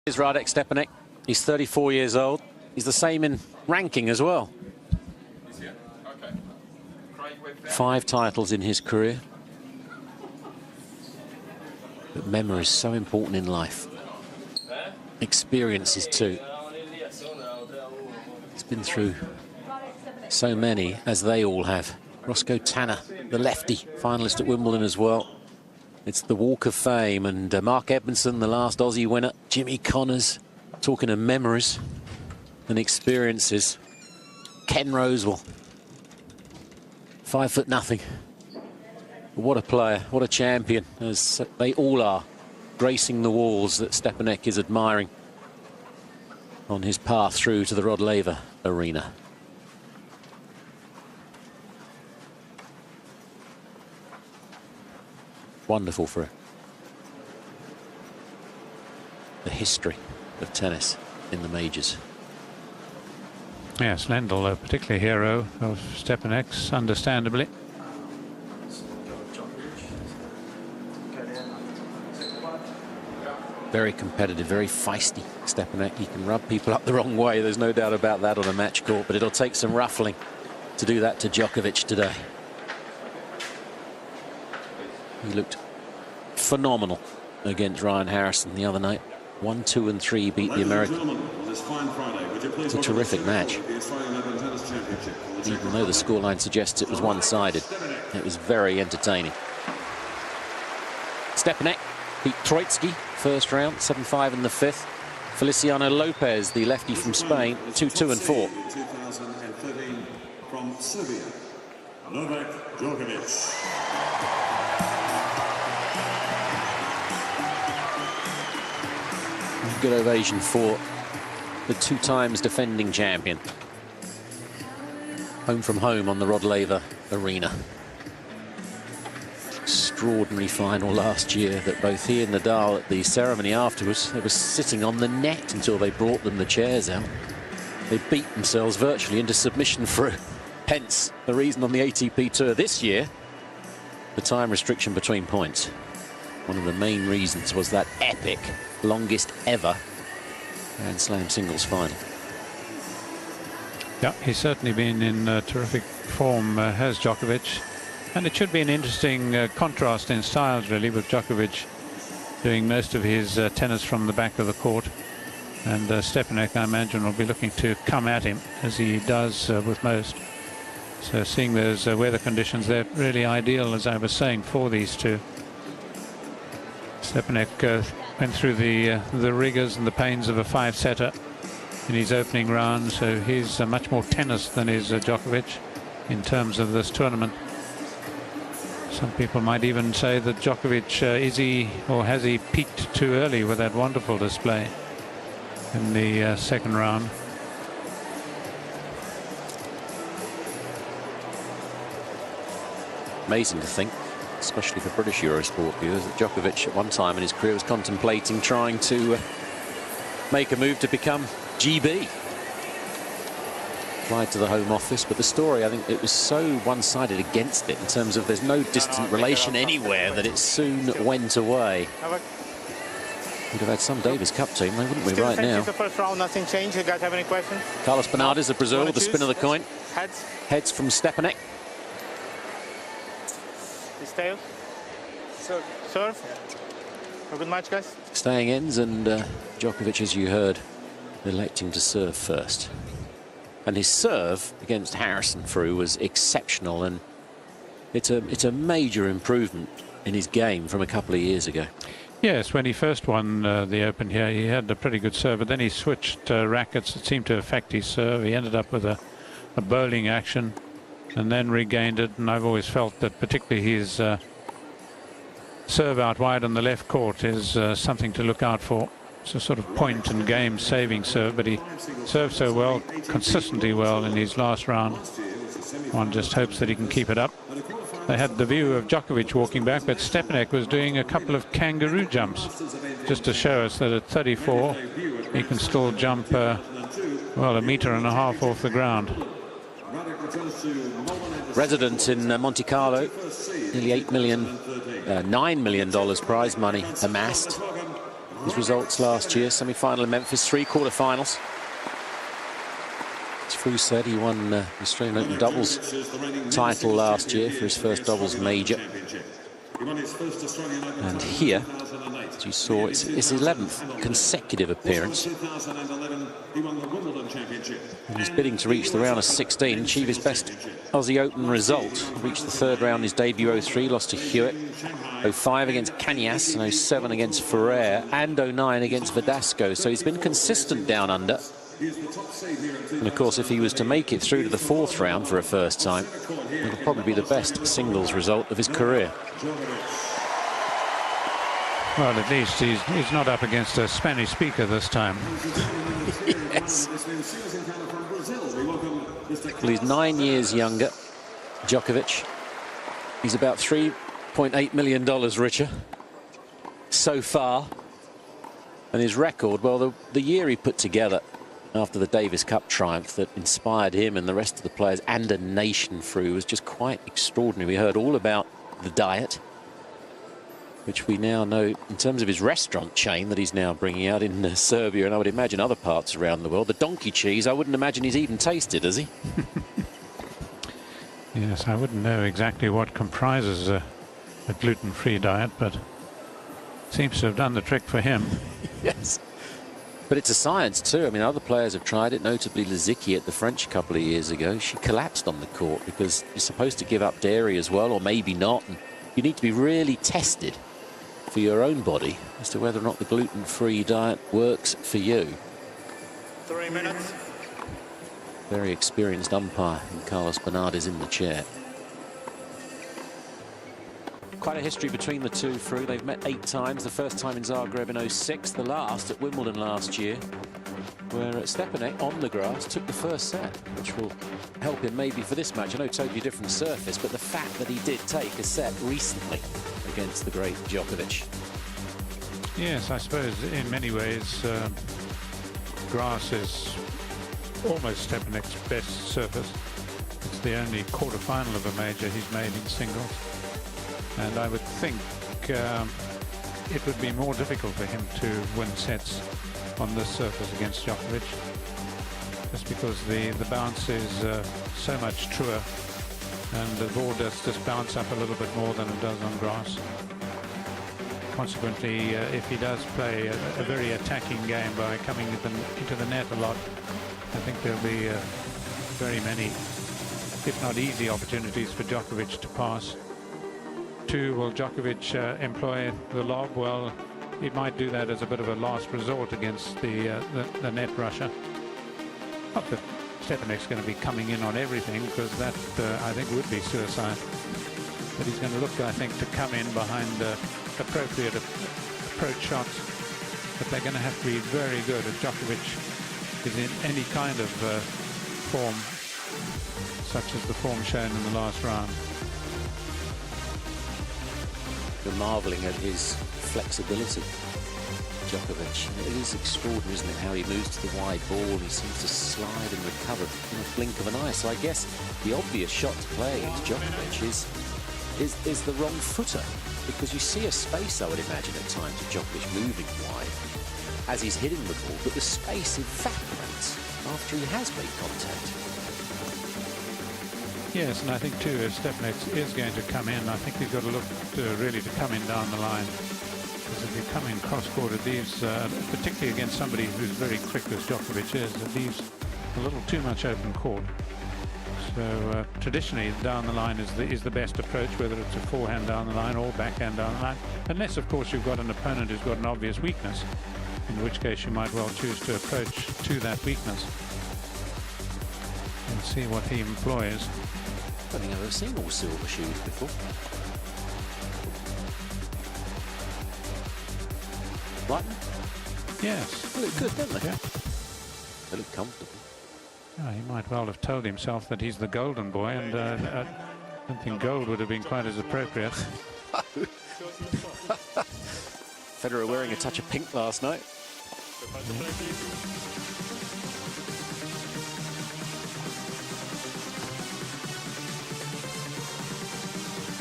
Here's Radek Stepanek. He's 34 years old. He's the same in ranking as well. 5 titles in his career. But memory is so important in life. Experiences too. He's been through so many, as they all have. Roscoe Tanner, the lefty, finalist at Wimbledon as well. It's the Walk of Fame, and Mark Edmondson, the last Aussie winner. Jimmy Connors, talking of memories and experiences. Ken Rosewell, 5'0". What a player, what a champion, as they all are, gracing the walls that Stepanek is admiring on his path through to the Rod Laver Arena. Wonderful for the history of tennis in the majors. Yes, Lendl, a particular hero of Stepanek's, understandably. Very competitive, very feisty Stepanek. He can rub people up the wrong way, there's no doubt about that on a match court, but it'll take some ruffling to do that to Djokovic today. He looked phenomenal against Ryan Harrison the other night. 1, 2 and 3 beat the American. It's a terrific match. Even though the scoreline suggests it was one-sided, it was very entertaining. Stepanek beat Troitsky first round, 7-5 in the 5th. Feliciano Lopez, the lefty from Spain, 2-2 and 4. 2013 from Serbia, Novak Djokovic. Good ovation for the 2 times defending champion. Home from home on the Rod Laver Arena. Extraordinary final last year that both he and Nadal at the ceremony afterwards, they were sitting on the net until they brought them the chairs out. They beat themselves virtually into submission through. Hence the reason on the ATP Tour this year, the time restriction between points. One of the main reasons was that epic, longest ever Grand Slam singles final. Yeah, he's certainly been in terrific form, has Djokovic. And it should be an interesting contrast in styles, really, with Djokovic doing most of his tennis from the back of the court. And Stepanek, I imagine, will be looking to come at him, as he does with most. So seeing those weather conditions, they're really ideal, as I was saying, for these two. Stepanek went through the rigours and the pains of a 5-setter in his opening round, so he's much more tennis than is Djokovic in terms of this tournament. Some people might even say that Djokovic, has he peaked too early with that wonderful display in the second round. Amazing to think, especially for British Eurosport viewers, that Djokovic at one time in his career was contemplating trying to make a move to become GB. Applied to the Home Office, but the story, I think it was so one-sided against it in terms of there's no distant relation anywhere that it soon went away. We'd have had some Davis Cup team, though, wouldn't we, right now? The first round, nothing changed. You guys have any questions? Carlos Bernardes of Brazil with the spin of the coin. Heads. Heads from Stepanek. This tails. Serve. A good match, guys. Staying ends, and Djokovic, as you heard, electing to serve first. And his serve against Harrison through was exceptional, and it's a major improvement in his game from a couple of years ago. Yes, when he first won the Open here, he had a pretty good serve, but then he switched rackets that seemed to affect his serve. He ended up with a bowling action and then regained it, and I've always felt that particularly his serve out wide on the left court is something to look out for. It's a sort of point and game saving serve, but he served so well, consistently well in his last round. One just hopes that he can keep it up. They had the view of Djokovic walking back, but Stepanek was doing a couple of kangaroo jumps just to show us that at 34 he can still jump well, 1.5 meters off the ground. Resident in Monte Carlo, nearly $9 million prize money amassed. his results last year. Semi-final in Memphis, 3 quarter-finals. As Fu said, he won the Australian Open doubles title last year for his first doubles major. And here, as you saw, it's his 11th consecutive appearance. And he's bidding to reach the round of 16, achieve his best Aussie Open result. Reached the 3rd round, his debut 0-3, lost to Hewitt. 0-5 against Kanyas, and 0-7 against Ferrer, and 0-9 against Verdasco. So he's been consistent down under. And of course, if he was to make it through to the 4th round for a first time, it'll probably be the best singles result of his career. Well, at least he's not up against a Spanish speaker this time. Yes. Well, he's 9 years younger, Djokovic. He's about $3.8 million richer so far. And his record, well, the year he put together after the Davis Cup triumph that inspired him and the rest of the players and a nation through was just quite extraordinary. We heard all about the diet, which we now know in terms of his restaurant chain that he's now bringing out in Serbia, and I would imagine other parts around the world. The donkey cheese, I wouldn't imagine he's even tasted, has he? Yes, I wouldn't know exactly what comprises a gluten-free diet, but seems to have done the trick for him. Yes. But it's a science too. I mean, other players have tried it, notably Lizicki at the French a couple of years ago. She collapsed on the court because you're supposed to give up dairy as well, or maybe not. And you need to be really tested for your own body as to whether or not the gluten-free diet works for you. 3 minutes. Very experienced umpire, and Carlos Bernard is in the chair. Quite a history between the two through. They've met 8 times, the first time in Zagreb in 06, the last at Wimbledon last year, where Stepanek on the grass took the first set, which will help him maybe for this match. I know, totally different surface, but the fact that he did take a set recently against the great Djokovic. Yes, I suppose in many ways grass is almost Stepanek's best surface. It's the only quarter-final of a major he's made in singles. And I would think it would be more difficult for him to win sets on this surface against Djokovic, just because the bounce is so much truer, and the ball does just bounce up a little bit more than it does on grass. Consequently, if he does play a very attacking game by coming into the net a lot, I think there'll be very many, if not easy, opportunities for Djokovic to pass. 2, will Djokovic employ the lob? Well, he might do that as a bit of a last resort against the net rusher. Not that Stepanek's going to be coming in on everything, because that I think would be suicide. But he's going to look, I think, to come in behind appropriate approach shots. But they're going to have to be very good if Djokovic is in any kind of form, such as the form shown in the last round. You're marvelling at his flexibility, Djokovic. It is extraordinary, isn't it, how he moves to the wide ball. He seems to slide and recover in a blink of an eye. So I guess the obvious shot to play against Djokovic is the wrong footer, because you see a space, I would imagine, at times of Djokovic moving wide as he's hitting the ball, but the space evaporates after he has made contact. Yes, and I think too, if Stepanek is going to come in, I think he's got to look really to come in down the line. Because if you come in cross-court, it leaves, particularly against somebody who's very quick as Djokovic is, it leaves a little too much open court. So traditionally, down the line is the best approach, whether it's a forehand down the line or backhand down the line. Unless, of course, you've got an opponent who's got an obvious weakness, in which case you might well choose to approach to that weakness and see what he employs. I don't think I've ever seen all silver shoes before. Right? Yes. They look good, don't they? Yeah. They look comfortable. Yeah, he might well have told himself that he's the golden boy, and I don't think gold would have been quite as appropriate. Federer wearing a touch of pink last night.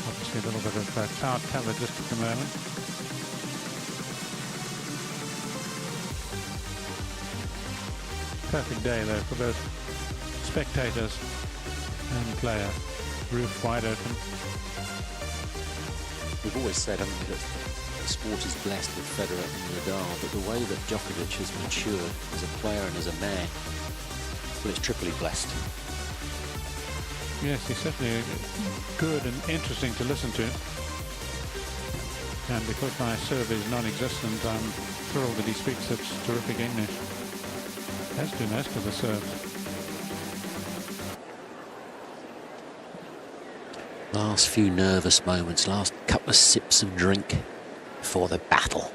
Obviously a little bit of cloud cover just at the moment. Perfect day though for both spectators and player. Roof wide open. We've always said, haven't we, that the sport is blessed with Federer and Nadal, but the way that Djokovic has matured as a player and as a man, well, it's triply blessed. Yes, he's certainly good and interesting to listen to. And because my serve is non-existent, I'm thrilled that he speaks such terrific English. Has to most of the serve. Last few nervous moments, last couple of sips of drink before the battle.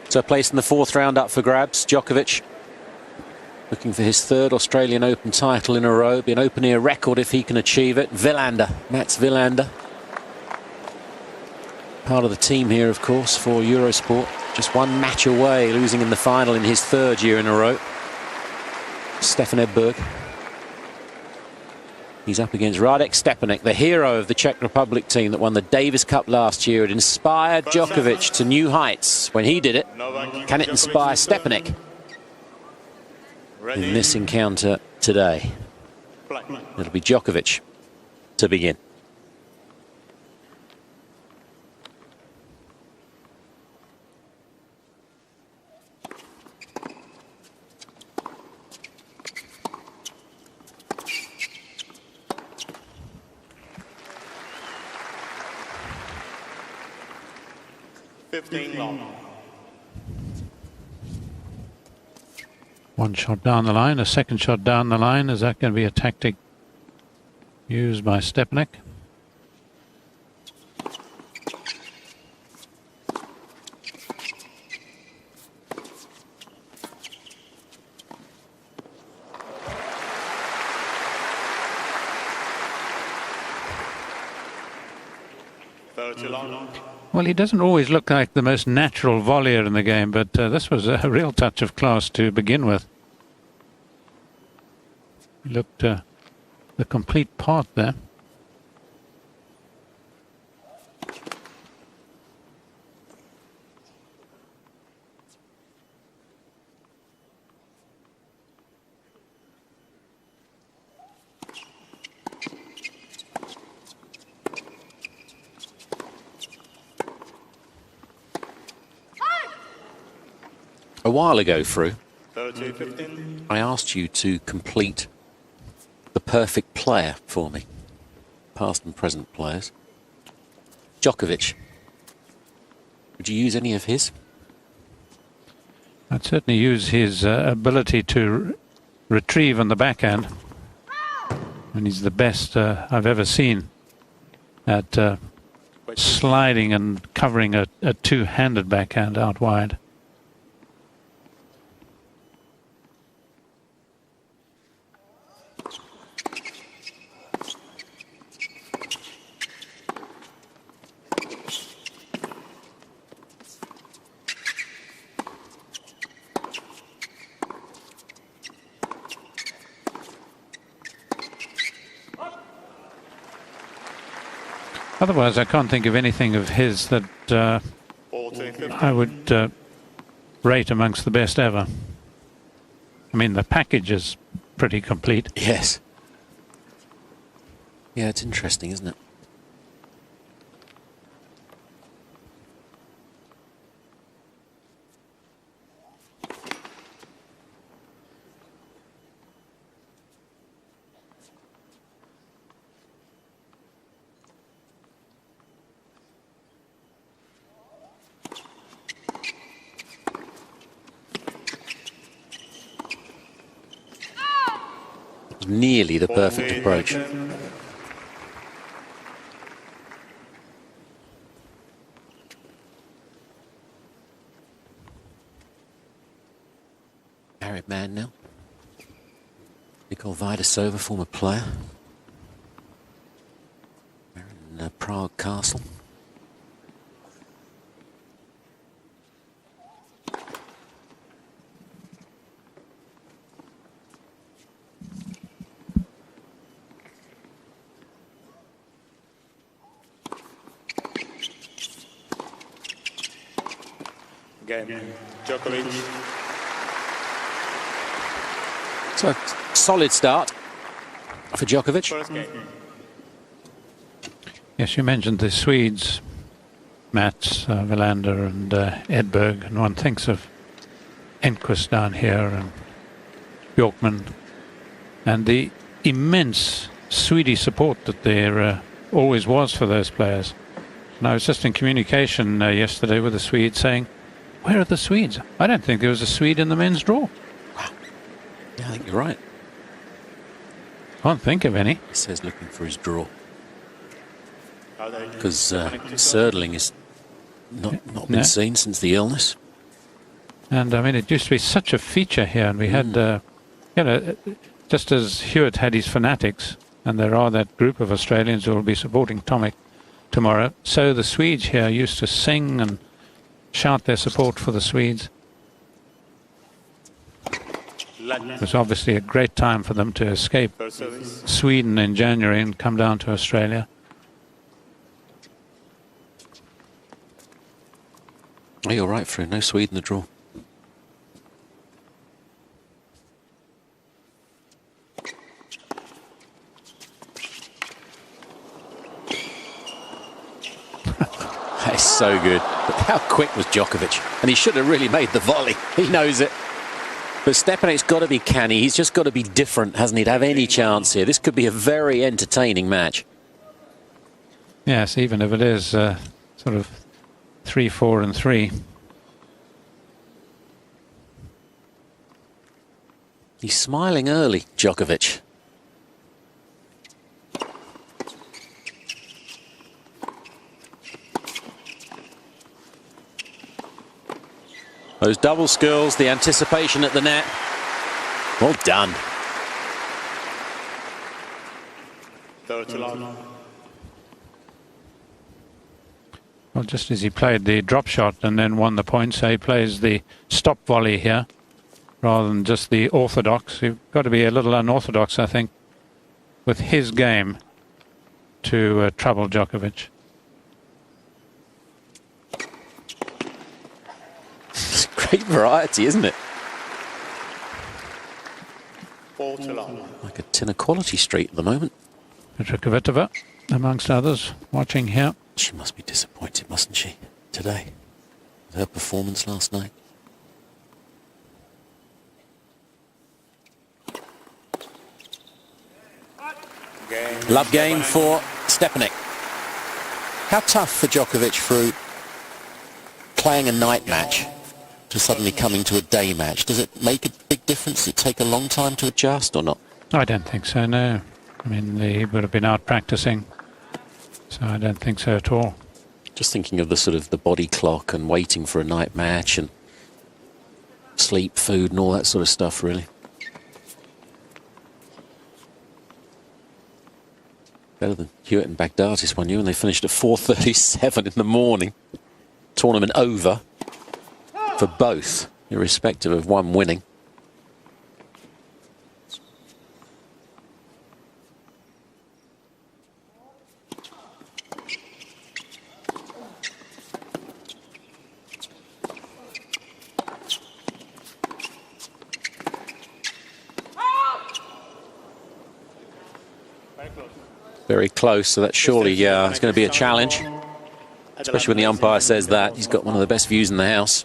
So place in the fourth round up for grabs. Djokovic looking for his third Australian Open title in a row. Be an open-ear record if he can achieve it. Wilander, Mats Wilander. Part of the team here, of course, for Eurosport. Just one match away, losing in the final in his third year in a row. Stepanek. He's up against Radek Stepanek, the hero of the Czech Republic team that won the Davis Cup last year. It inspired Djokovic to new heights when he did it. Can it inspire Stepanek in this encounter today? It'll be Djokovic to begin. One shot down the line, a second shot down the line. Is that going to be a tactic used by Stepanek? Well, he doesn't always look like the most natural volleyer in the game, but this was a real touch of class to begin with. He looked the complete part there. A while ago, Fru, I asked you to complete the perfect player for me, past and present players. Djokovic, would you use any of his? I'd certainly use his ability to retrieve on the backhand, and he's the best I've ever seen at sliding and covering a two-handed backhand out wide. Otherwise, I can't think of anything of his that I would rate amongst the best ever. I mean, the package is pretty complete. Yes. Yeah, it's interesting, isn't it? Nearly the perfect approach. Married man now. Nicole Vidasova, former player. They're in Prague Castle. Game. Djokovic. So, solid start for Djokovic. First game. Yes, you mentioned the Swedes, Mats, Wilander and Edberg, and one thinks of Enquist down here and Bjorkman, and the immense Swedish support that there always was for those players. And I was just in communication yesterday with the Swedes saying, where are the Swedes? I don't think there was a Swede in the men's draw. Wow. Yeah, I think you're right. Can't think of any. He says looking for his draw. How they- Because Söderling has not been seen since the illness. And I mean, it used to be such a feature here, and we had, you know, just as Hewitt had his fanatics, and there are that group of Australians who will be supporting Tomic tomorrow, so the Swedes here used to sing and shout their support for the Swedes. It was obviously a great time for them to escape First service. Sweden in January and come down to Australia. Oh, you're right, Fred. No Swede in the draw. That's so good. But how quick was Djokovic? And he should have really made the volley. He knows it. But Stepanek's got to be canny. He's just got to be different, hasn't he, to have any chance here? This could be a very entertaining match. Yes, even if it is sort of 3-4 and 3. He's smiling early, Djokovic. Those double skills, the anticipation at the net. Well done. Third to long. Well, just as he played the drop shot and then won the point, so he plays the stop volley here rather than just the orthodox. You've got to be a little unorthodox, I think, with his game to trouble Djokovic. It's great variety, isn't it? 4 to long. Like a tin of Quality Street at the moment. Petra Kvitova, amongst others, watching here. She must be disappointed, mustn't she, today, with her performance last night? Game. Love game for Stepanek. How tough for Djokovic through playing a night match to suddenly coming to a day match? Does it make a big difference? Does it take a long time to adjust or not? I don't think so, no. I mean, he would have been out practicing, so I don't think so at all. Just thinking of the sort of the body clock and waiting for a night match and sleep, food and all that sort of stuff, really. Better than Hewitt and Baghdatis won you, and they finished at 4:37 in the morning. Tournament over for both, irrespective of one winning. Very close, so that surely it's going to be a challenge. Especially when the umpire says that. He's got one of the best views in the house.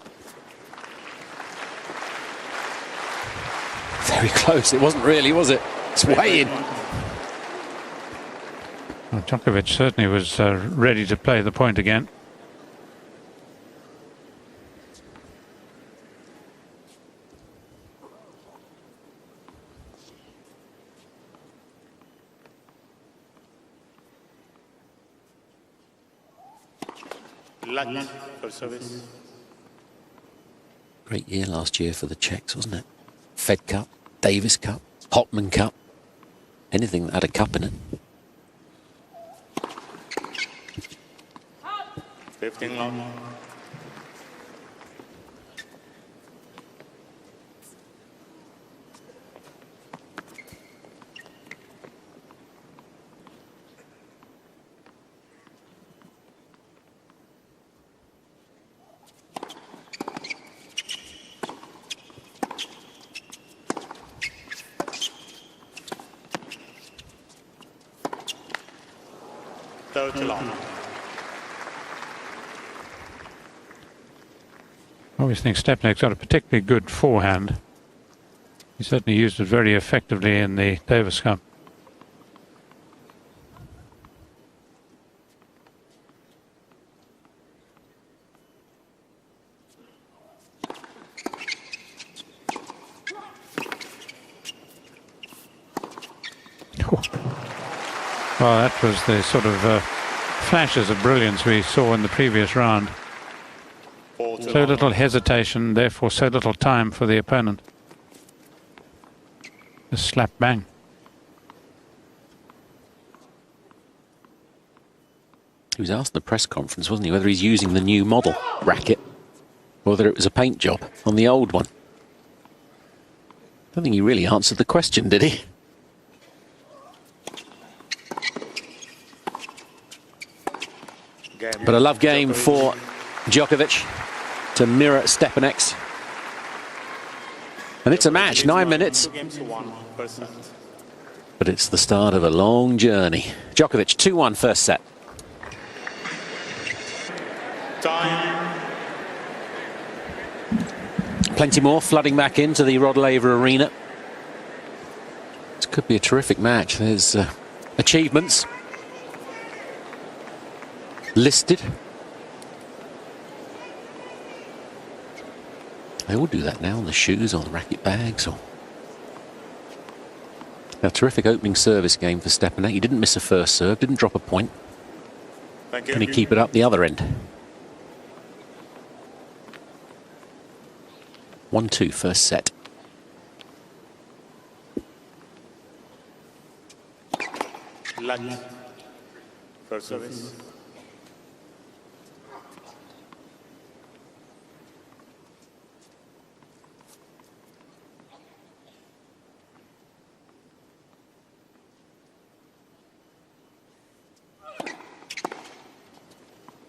Very close. It wasn't really, was it? It's way in. Well, Djokovic certainly was ready to play the point again. Luck. First service. Great year last year for the Czechs, wasn't it? Fed Cup, Davis Cup, Hopman Cup. Anything that had a cup in it. 15 long. 30 long. I always think Stepanek's got a particularly good forehand. He certainly used it very effectively in the Davis Cup. Well, that was the sort of flashes of brilliance we saw in the previous round. So little hesitation, therefore so little time for the opponent. Just slap bang. He was asked in the press conference, wasn't he, whether he's using the new model racket or whether it was a paint job on the old one. I don't think he really answered the question, did he? But a love game for Djokovic to mirror Stepanek's. And it's a match, 9 minutes. But it's the start of a long journey. Djokovic, 2-1 first set. Time. Plenty more flooding back into the Rod Laver Arena. This could be a terrific match. There's achievements listed. They all do that now on the shoes or the racket bags. Or a terrific opening service game for Stepanek. He didn't miss a first serve, didn't drop a point. Can he keep it up the other end? 1-2 first set. Luck. First service.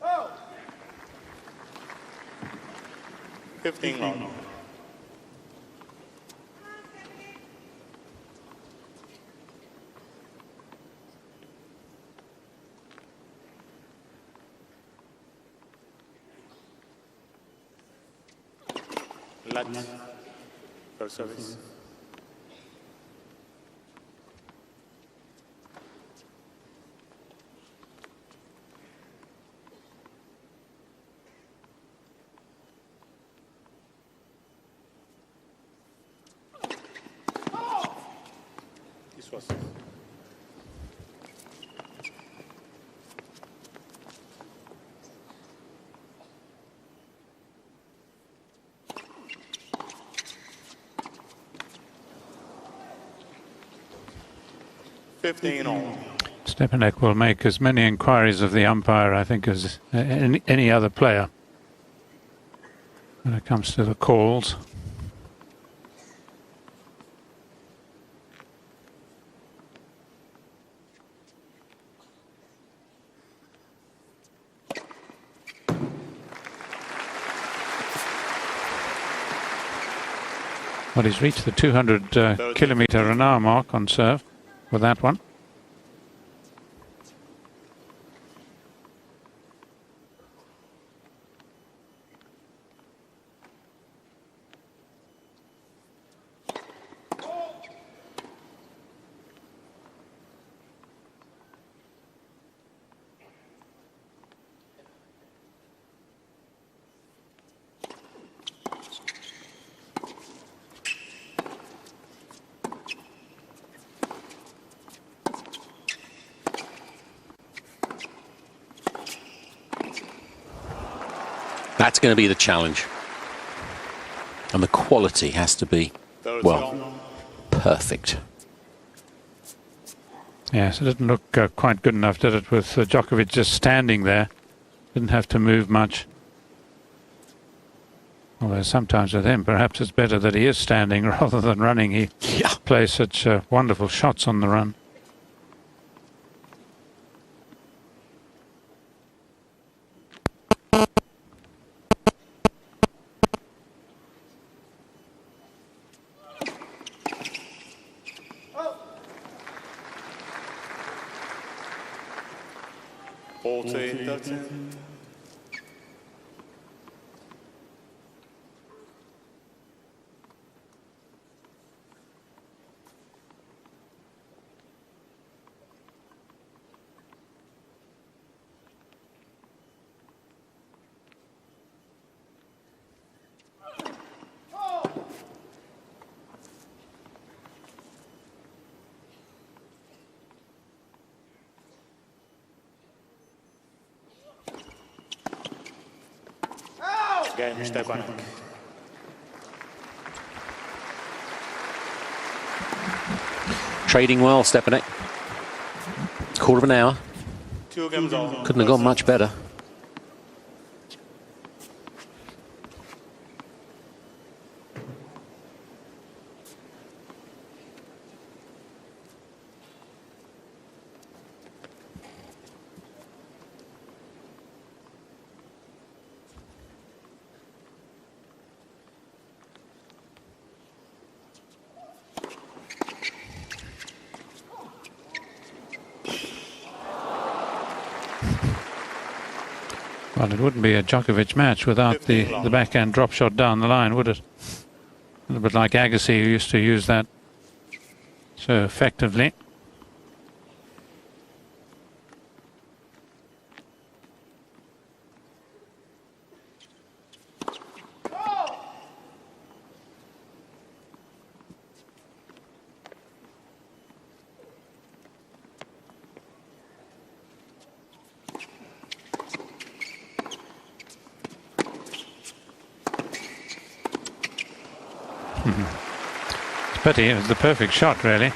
Oh. 15 long. Luck. First service. This was. Stepanek will make as many inquiries of the umpire, I think, as any other player when it comes to the calls. Well, he's reached the 200 kilometre an hour mark on serve with that one. That's going to be the challenge. And the quality has to be, well, perfect. Yes, it didn't look quite good enough, did it, with Djokovic just standing there. Didn't have to move much. Although sometimes with him, perhaps it's better that he is standing rather than running. He plays such wonderful shots on the run. 14-13. Game, Stepanek. Trading well, Stepanek. Quarter of an hour. 2 games on. Couldn't have gone much better. Well, it wouldn't be a Djokovic match without the backhand drop shot down the line, would it? A little bit like Agassi, who used to use that so effectively. Pity, it was the perfect shot, really.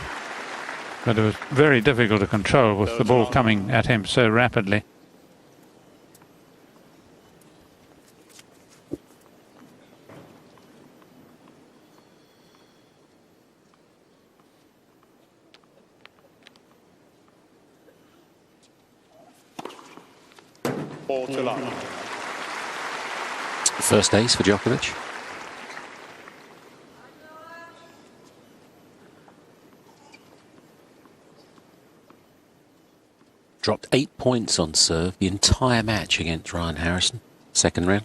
But it was very difficult to control with the ball coming at him so rapidly. First ace for Djokovic. Dropped 8 points on serve the entire match against Ryan Harrison. Second round.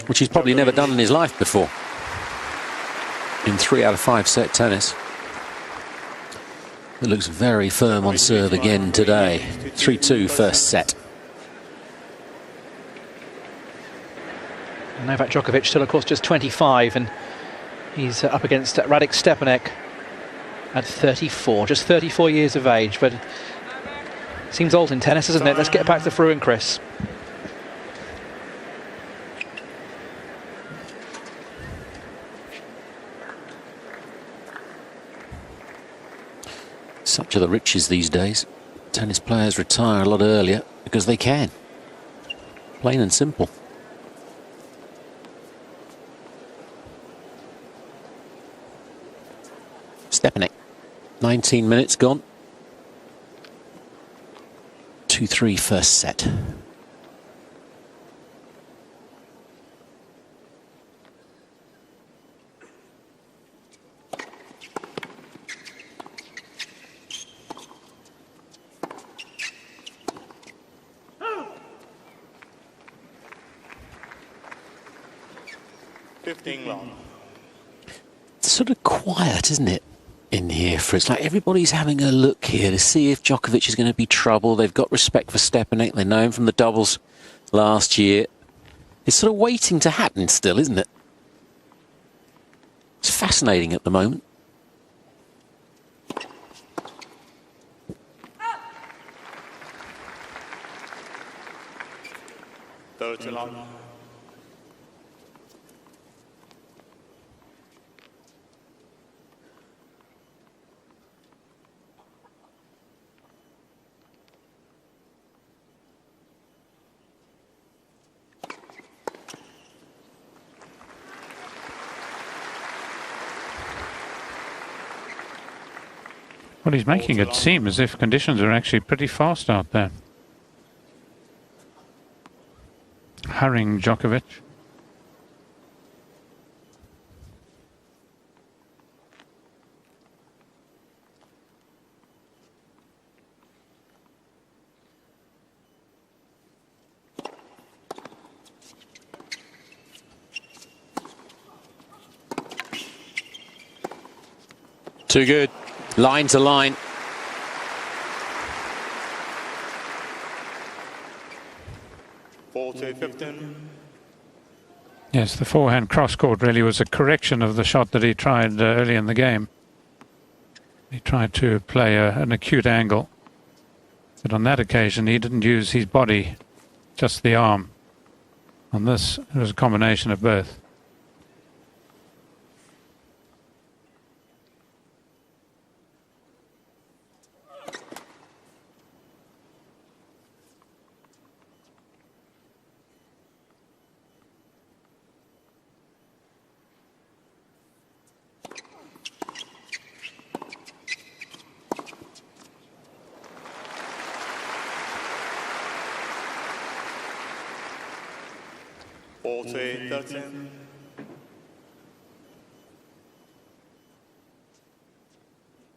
Which he's probably never done in his life before. In 3 out of 5 set tennis. It looks very firm on serve again today. 3-2 first set. Novak Djokovic still, of course, just 25, and he's up against Radek Stepanek at 34, just 34 years of age, but seems old in tennis, doesn't it? Let's get back to Fru and Chris. Such are the riches these days. Tennis players retire a lot earlier because they can. Plain and simple. Stepanek, 19 minutes gone. 2-3 first set. It's sort of quiet, isn't it, in here? For it's like everybody's having a look here to see if Djokovic is going to be trouble. They've got respect for Stepanek. They know him from the doubles last year. It's sort of waiting to happen still, isn't it? It's fascinating at the moment. Well, he's making it seem as if conditions are actually pretty fast out there. Hurrying Djokovic. Too good. Line to line. Yes, the forehand cross-court really was a correction of the shot that he tried early in the game. He tried to play an acute angle, but on that occasion he didn't use his body, just the arm. On this, it was a combination of both.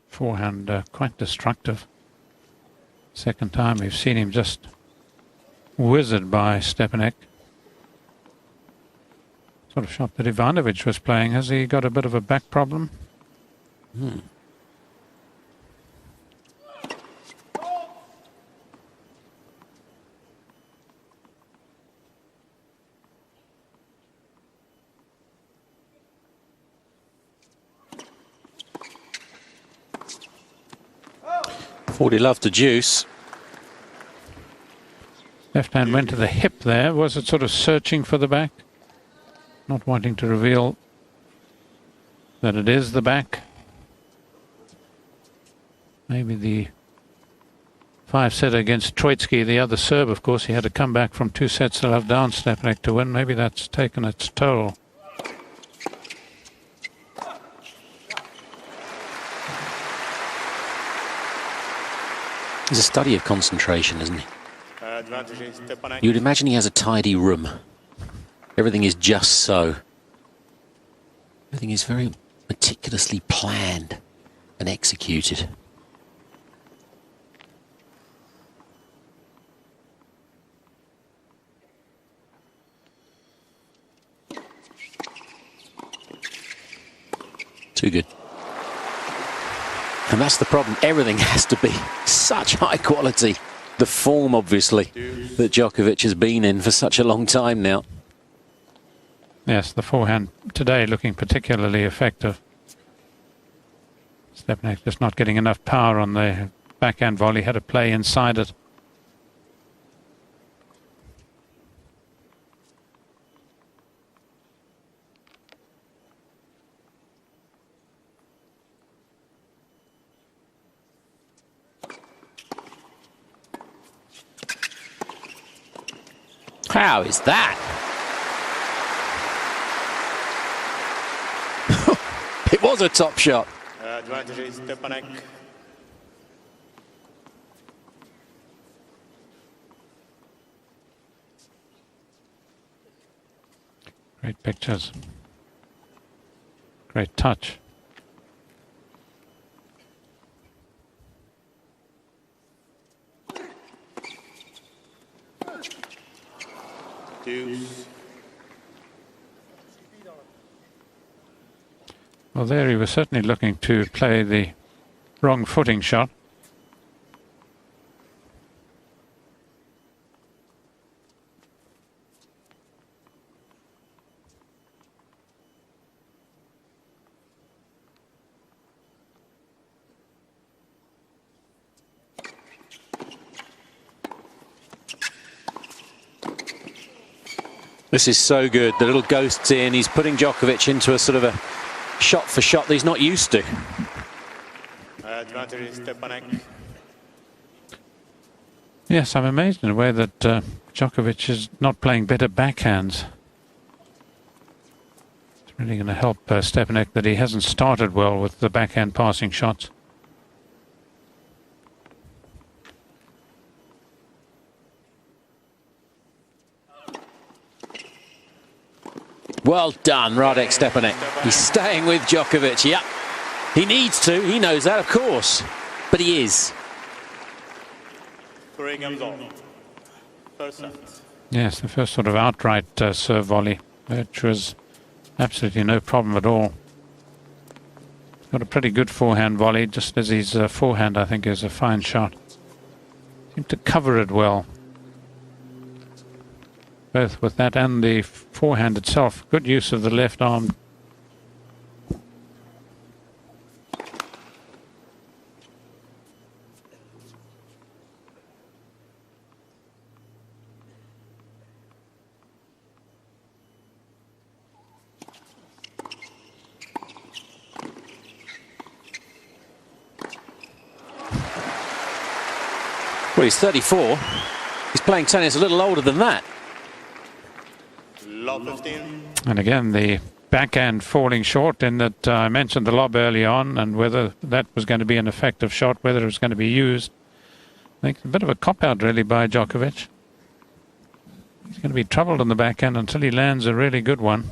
Forehand quite destructive. Second time we've seen him just wizarded by Stepanek. Sort of shot that Ivanovic was playing. Has he got a bit of a back problem? 40 love to Deuce. Left hand went to the hip there. Was it sort of searching for the back? Not wanting to reveal that it is the back. Maybe the 5-setter against Troitsky, the other Serb, of course. He had to come back from 2 sets to love down Stepanek to win. Maybe that's taken its toll. He's a study of concentration, isn't he? Advantage is Stepanek. You'd imagine he has a tidy room. Everything is just so. Everything is very meticulously planned and executed. Too good. And that's the problem. Everything has to be such high quality. The form, obviously, that Djokovic has been in for such a long time now. Yes, the forehand today looking particularly effective. Stepanek just not getting enough power on the backhand volley. Had to play inside it. How is that? It was a top shot. Advantage is Stepanek. Great pictures. Great touch. Deuce. Well, there he was certainly looking to play the wrong footing shot. This is so good. The little ghost's in. He's putting Djokovic into a sort of a shot for shot that he's not used to. Advantage is Stepanek. Yes, I'm amazed in a way that Djokovic is not playing better backhands. It's really going to help Stepanek that he hasn't started well with the backhand passing shots. Well done, Radek Stepanek. He's staying with Djokovic. Yep. He needs to. He knows that, of course. But he is. 3 games on. First set. Yes, the first sort of outright serve volley, which was absolutely no problem at all. Got a pretty good forehand volley, just as his forehand, I think, is a fine shot. Seemed to cover it well. Both with that and the forehand itself. Good use of the left arm. Well, he's 34. He's playing tennis a little older than that. Lob 15. And again, the backhand falling short in that I mentioned the lob early on and whether that was going to be an effective shot, whether it was going to be used. I think a bit of a cop-out really by Djokovic. He's going to be troubled on the backhand until he lands a really good one.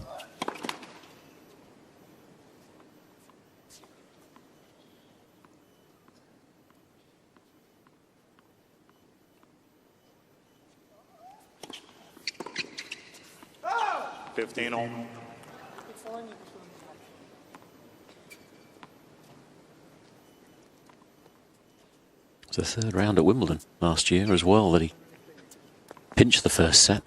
It's the third round at Wimbledon last year as well that he pinched the first set.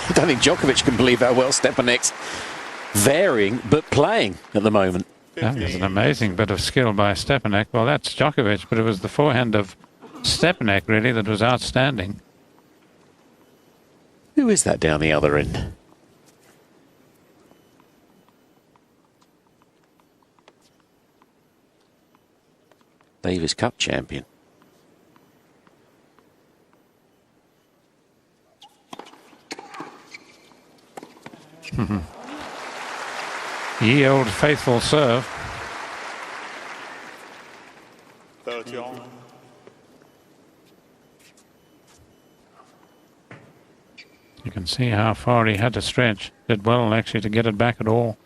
I don't think Djokovic can believe how well Stepanek's varying but playing at the moment. That was an amazing bit of skill by Stepanek. Well, that's Djokovic, but it was the forehand of Stepanek really that was outstanding. Who is that down the other end? Davis Cup champion. Ye old faithful serve. 30 on. You can see how far he had to stretch. Did well actually to get it back at all.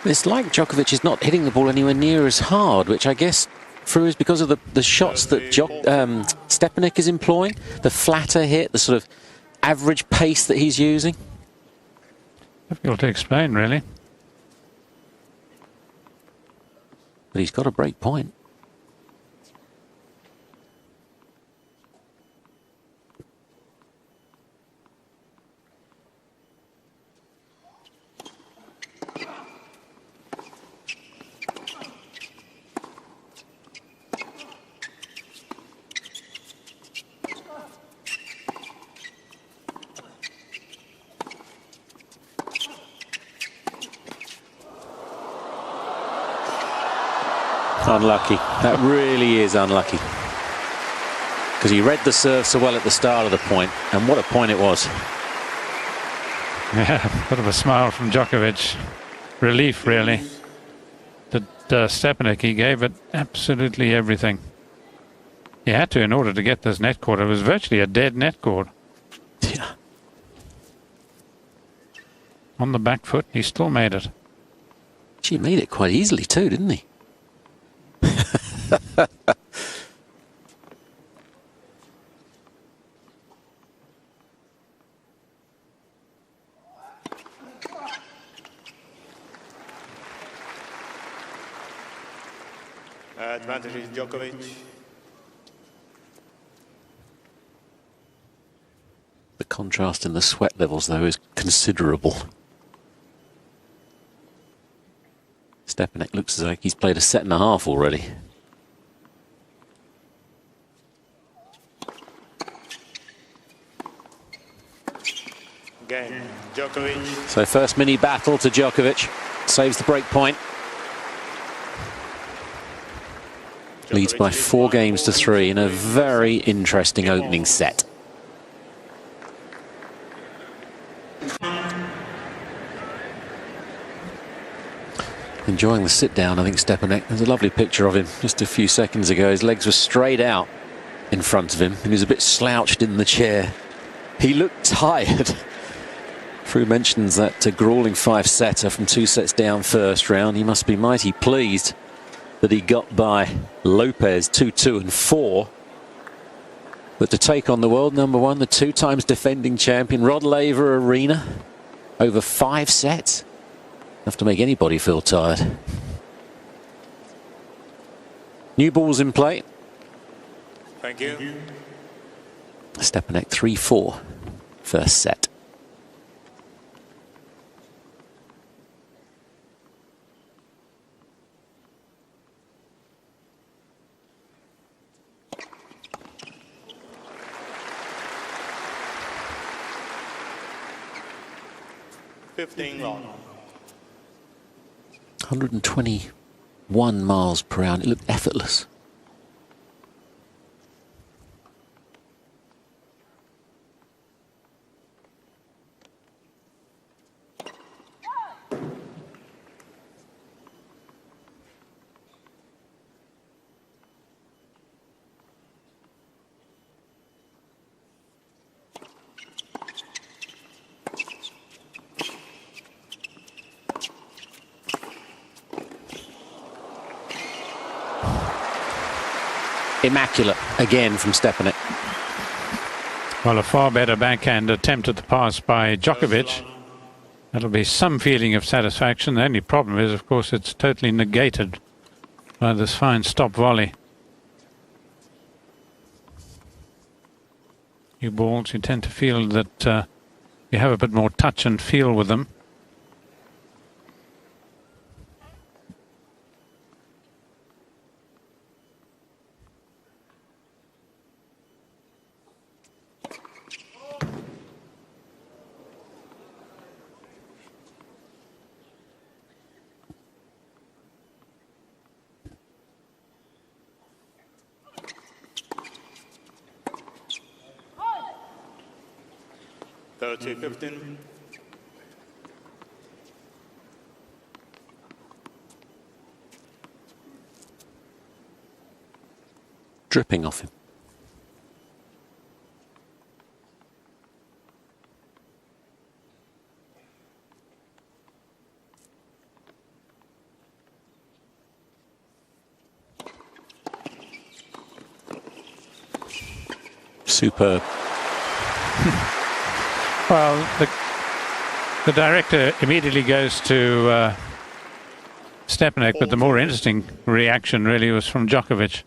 It's like Djokovic is not hitting the ball anywhere near as hard, which I guess through is because of the shots that Stepanek is employing, the flatter hit, the sort of average pace that he's using. Difficult to explain, really. But he's got a break point. Unlucky. That really is unlucky. Because he read the serve so well at the start of the point, and what a point it was. Yeah, bit of a smile from Djokovic. Relief, really. That Stepanek, he gave it absolutely everything. He had to in order to get this net cord. It was virtually a dead net cord. Yeah. On the back foot, he still made it. He made it quite easily too, didn't he? Advantage is Djokovic. The contrast in the sweat levels, though, is considerable. Stepanek looks as like he's played a set and a half already. Game, Djokovic. So first mini battle to Djokovic. Saves the break point. Leads by 4 games to 3 in a very interesting opening set. Enjoying the sit down, I think, Stepanek. There's a lovely picture of him just a few seconds ago. His legs were straight out in front of him and he was a bit slouched in the chair. He looked tired. Fru mentions that grueling 5-setter from 2 sets down first round. He must be mighty pleased that he got by Lopez 2-2 and 4. But to take on the world number 1, the 2 times defending champion, Rod Laver Arena, over 5 sets, enough to make anybody feel tired. New balls in play. Thank you. Stepanek 3-4, first set. Long. 121 miles per hour. It looked effortless. Immaculate again from Stepanek. Well, a far better backhand attempt at the pass by Djokovic. That'll be some feeling of satisfaction. The only problem is, of course, it's totally negated by this fine stop volley. New balls, you tend to feel that you have a bit more touch and feel with them. Dripping off him. Superb. Well, the director immediately goes to Stepanek, but the more interesting reaction really was from Djokovic.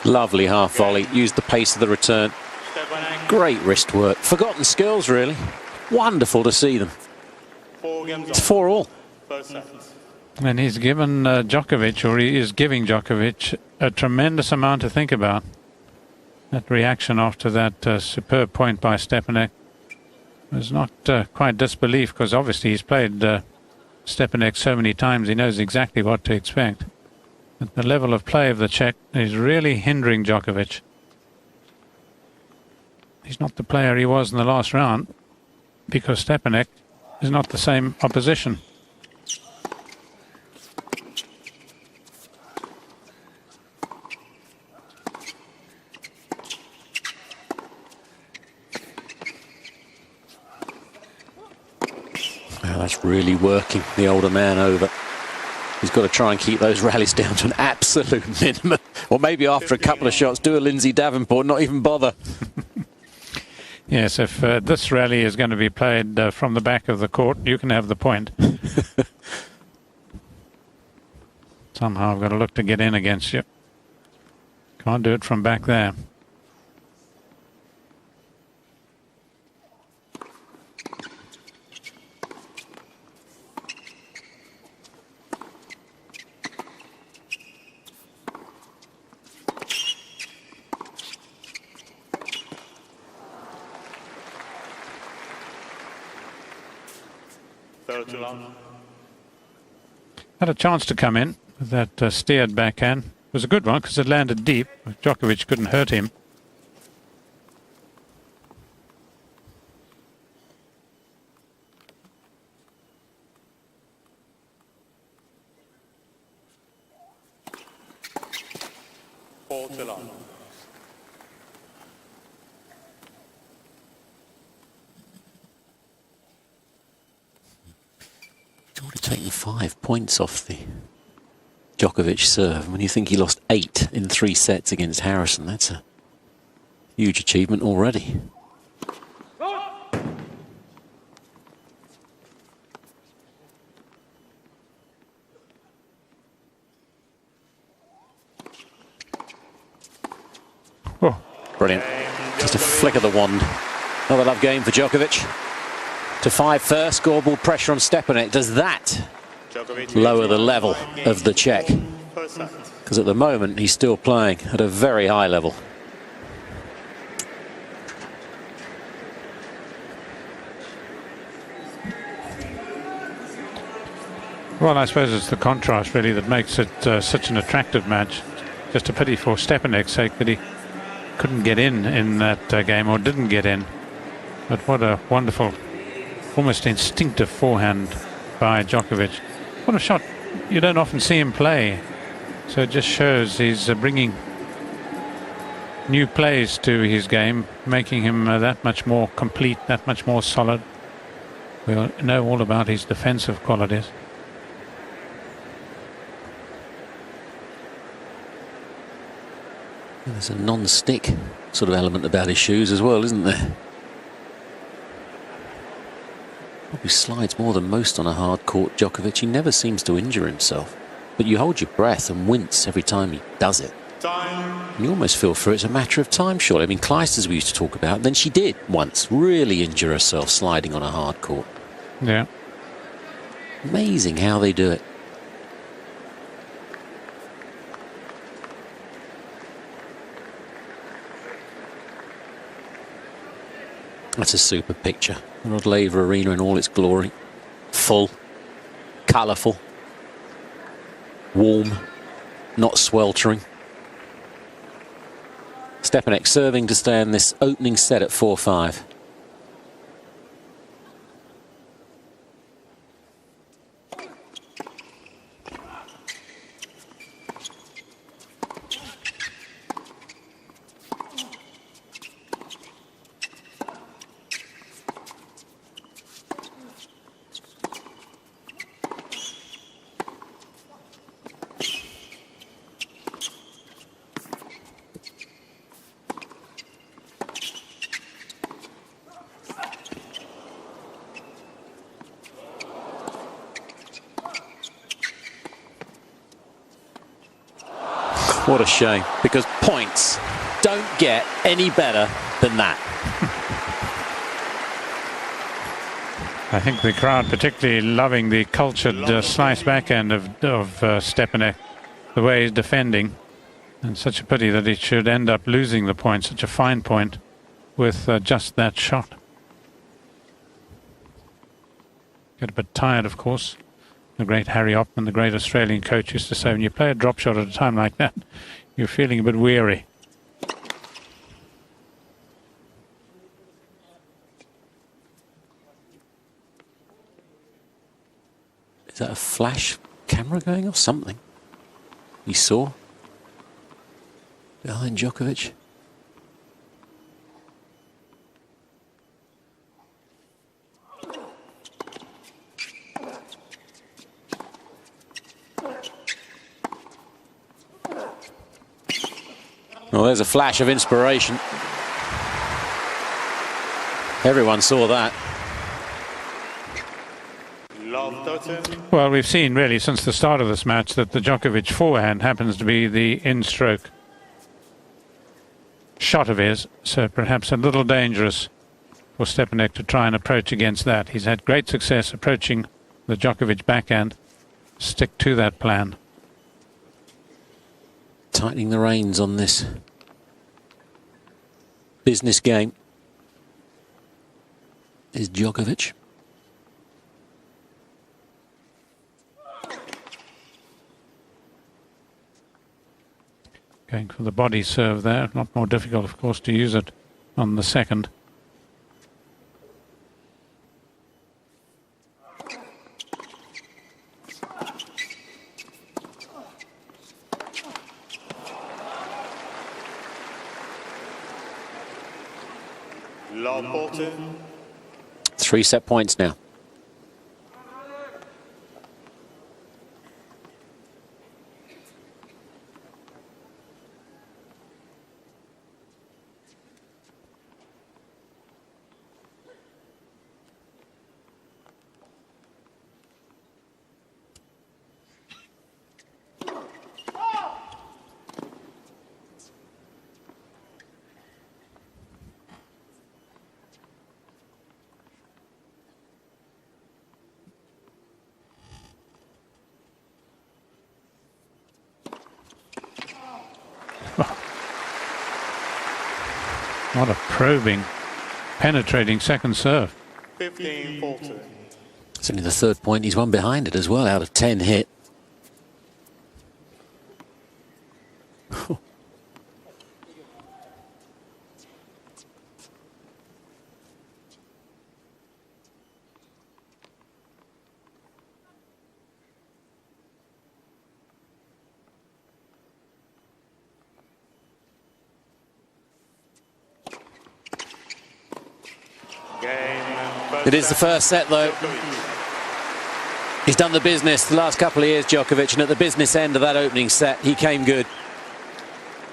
Lovely half volley, used the pace of the return. Great wrist work. Forgotten skills, really. Wonderful to see them. It's 4-all. And he's given Djokovic, or he is giving Djokovic, a tremendous amount to think about. That reaction after that superb point by Stepanek was not quite disbelief, because obviously he's played Stepanek so many times, he knows exactly what to expect. But the level of play of the Czech is really hindering Djokovic. He's not the player he was in the last round, because Stepanek is not the same opposition. Well, that's really working the older man over. He's got to try and keep those rallies down to an absolute minimum. Or maybe after a couple of shots, do a Lindsay Davenport, not even bother. Yes, if this rally is going to be played from the back of the court, you can have the point. Somehow I've got to look to get in against you. Can't do it from back there. Too long. Had a chance to come in with that steered backhand. It was a good one because it landed deep. Djokovic couldn't hurt him. Too long. Would have taken 5 points off the Djokovic serve. When you think he lost 8 in 3 sets against Harrison, that's a huge achievement already. Oh. Brilliant. Just a flick of the wand. Another love game for Djokovic. To 5 first, scoreboard pressure on Stepanek. Does that lower the level of the Czech? Because at the moment he's still playing at a very high level. Well, I suppose it's the contrast really that makes it such an attractive match. Just a pity for Stepanek's sake that he couldn't get in that game, or didn't get in. But what a wonderful, almost instinctive forehand by Djokovic. What a shot. You don't often see him play. So it just shows he's bringing new plays to his game, making him that much more complete, that much more solid. We know all about his defensive qualities. There's a non-stick sort of element about his shoes as well, isn't there? Probably slides more than most on a hard court, Djokovic. He never seems to injure himself. But you hold your breath and wince every time he does it. You almost feel for it's a matter of time, surely. I mean, Clijsters we used to talk about, then she did once really injure herself sliding on a hard court. Yeah. Amazing how they do it. That's a super picture. Rod Laver Arena in all its glory. Full, colourful, warm, not sweltering. Stepanek serving to stay in this opening set at 4-5. What a shame, because points don't get any better than that. I think the crowd particularly loving the cultured slice backhand of Stepanek, the way he's defending. And such a pity that he should end up losing the point, such a fine point, with just that shot. Get a bit tired, of course. The great Harry Opman, the great Australian coach, used to say when you play a drop shot at a time like that, you're feeling a bit weary. Is that a flash camera going off? Something you saw behind Djokovic? Well, there's a flash of inspiration. Everyone saw that. Well, we've seen really since the start of this match that the Djokovic forehand happens to be the in-stroke shot of his, so perhaps a little dangerous for Stepanek to try and approach against that. He's had great success approaching the Djokovic backhand. Stick to that plan. Tightening the reins on this business game is Djokovic. Going for the body serve there. Not more difficult, of course, to use it on the second. Three set points now. What a probing, penetrating second serve. 15-14. It's only the third point he's won behind it as well, out of 10 hit. It is the first set, though. He's done the business the last couple of years, Djokovic, and at the business end of that opening set, he came good.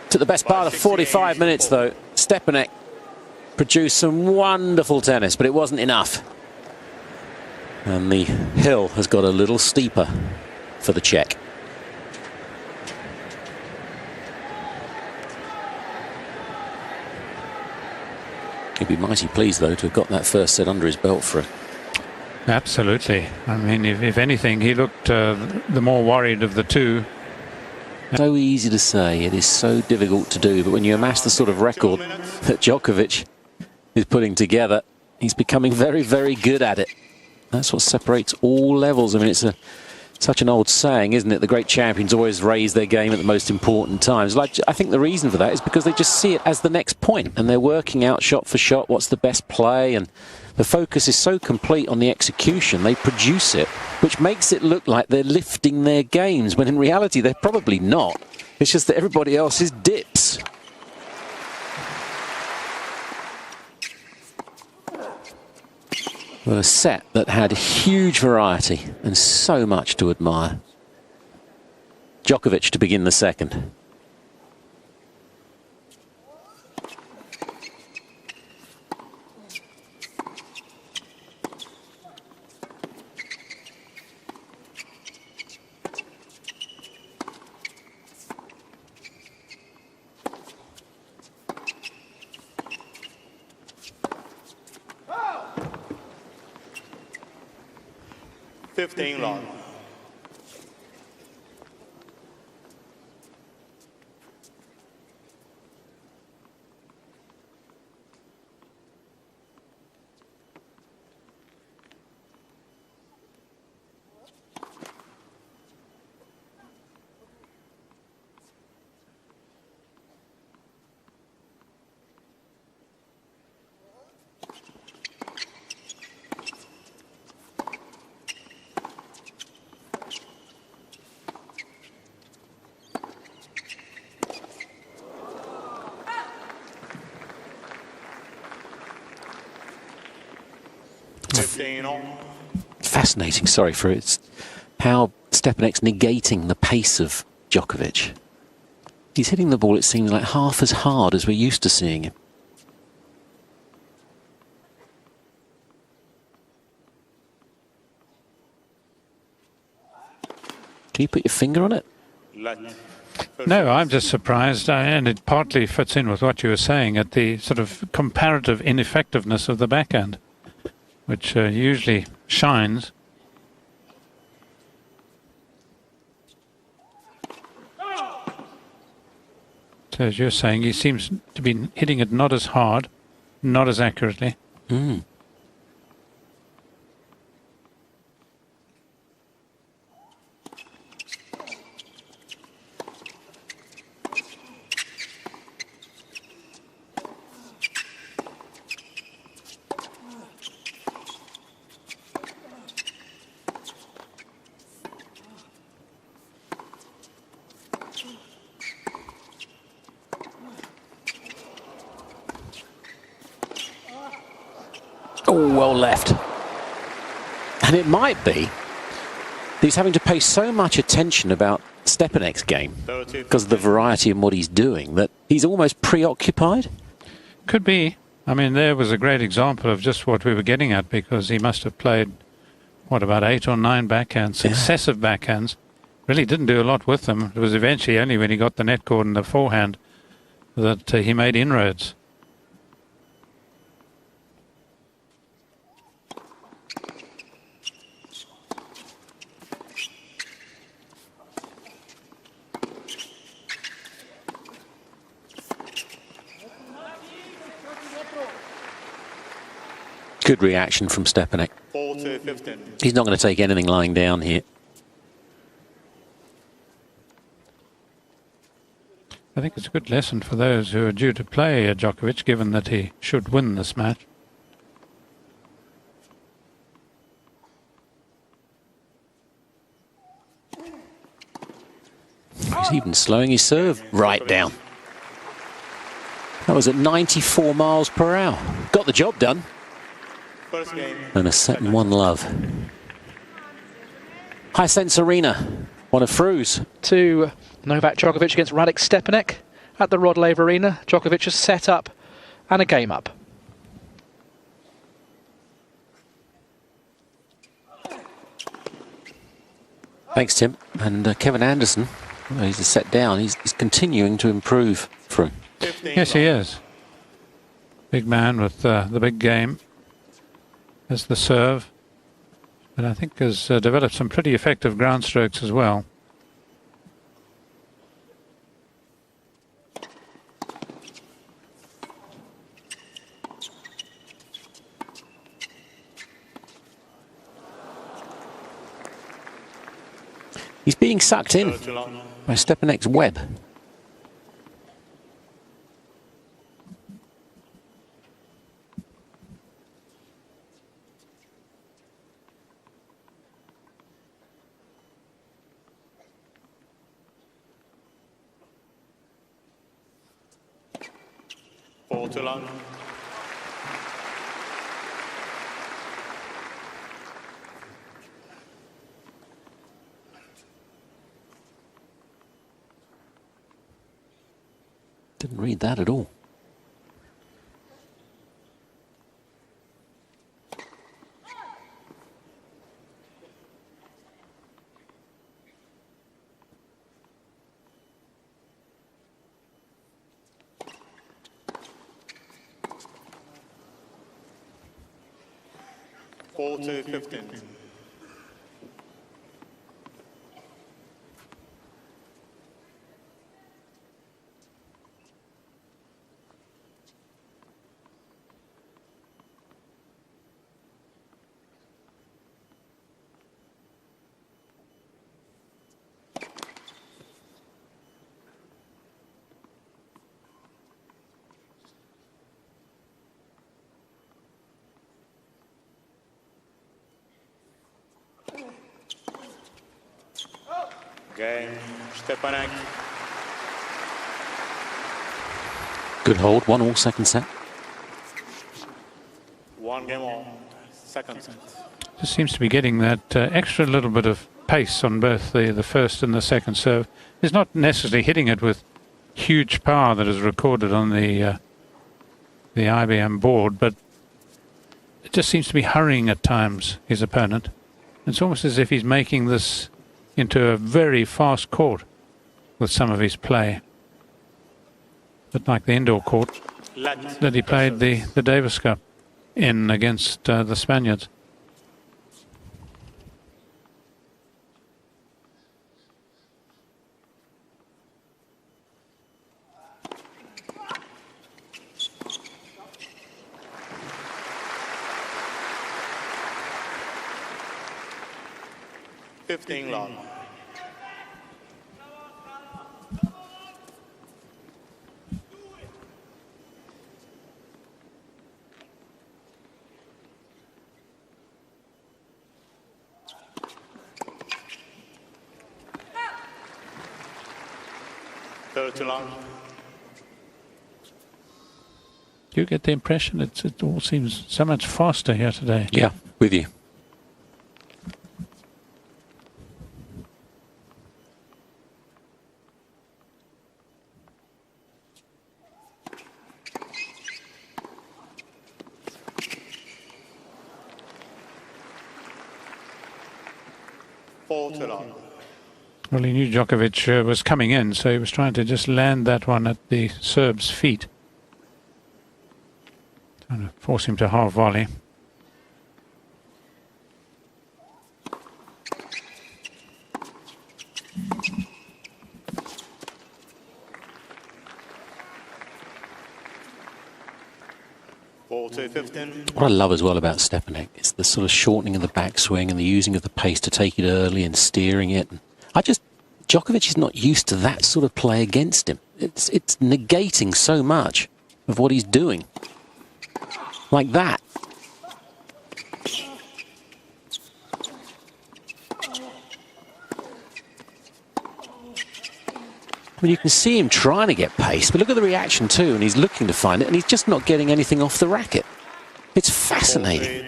Took the best part of 45 minutes, though. Stepanek produced some wonderful tennis, but it wasn't enough. And the hill has got a little steeper for the Czech. He'd be mighty pleased, though, to have got that first set under his belt for it. Absolutely. I mean, if anything, he looked the more worried of the two. So easy to say, it is so difficult to do, but when you amass the sort of record that Djokovic is putting together, he's becoming very, very good at it. That's what separates all levels. I mean, it's such an old saying, isn't it? The great champions always raise their game at the most important times. Like, I think the reason for that is because they just see it as the next point, and they're working out shot for shot what's the best play, and the focus is so complete on the execution. They produce it, which makes it look like they're lifting their games, when in reality they're probably not. It's just that everybody else's dips. Well, a set that had huge variety and so much to admire. Djokovic to begin the second. 15 long. Fascinating, sorry for it. How Stepanek's negating the pace of Djokovic. He's hitting the ball, it seems like, half as hard as we're used to seeing him. Can you put your finger on it? No, I'm just surprised, and it partly fits in with what you were saying at the sort of comparative ineffectiveness of the backhand, which usually shines. So as you're saying, he seems to be hitting it not as hard, not as accurately. Mm. Oh, well left. And it might be that he's having to pay so much attention about Stepanek's game because of the variety in what he's doing that he's almost preoccupied. Could be. I mean, there was a great example of just what we were getting at, because he must have played, what, about 8 or 9 backhands, successive backhands. Really didn't do a lot with them. It was eventually only when he got the net cord and the forehand that he made inroads. Good reaction from Stepanek. 4-15. He's not going to take anything lying down here. I think it's a good lesson for those who are due to play Djokovic, given that he should win this match. He's even slowing his serve right down. That was at 94 miles per hour. Got the job done. First game. And a set and one love. High Sense Arena, one of Fru's. To Novak Djokovic against Radek Stepanek at the Rod Laver Arena. Djokovic has set up and a game up. Thanks, Tim. And Kevin Anderson, well, he's a set down. He's continuing to improve Fru. Yes, he is. Big man with the big game as the serve. And I think has developed some pretty effective ground strokes as well. He's being sucked in by Stepanek's web. Too long. Didn't read that at all. To 15. Game, Stepanek. Good hold, 1-1 second set. 1 game on, second set. Just seems to be getting that extra little bit of pace on both the first and the second serve. He's not necessarily hitting it with huge power that is recorded on the IBM board, but it just seems to be hurrying at times his opponent. It's almost as if he's making this into a very fast court. with some of his play. But like the indoor court Let that he played the Davis Cup in against the Spaniards. long. Too long. You get the impression it all seems so much faster here today. Yeah, with you. Too long. Well, he knew Djokovic was coming in, so he was trying to just land that one at the Serb's feet. Trying to force him to half volley. What I love as well about Stepanek is the sort of shortening of the backswing and the using of the pace to take it early and steering it. Djokovic is not used to that sort of play against him. It's negating so much of what he's doing. Like that. I mean, you can see him trying to get pace, but look at the reaction too, and he's looking to find it, and he's just not getting anything off the racket. It's fascinating.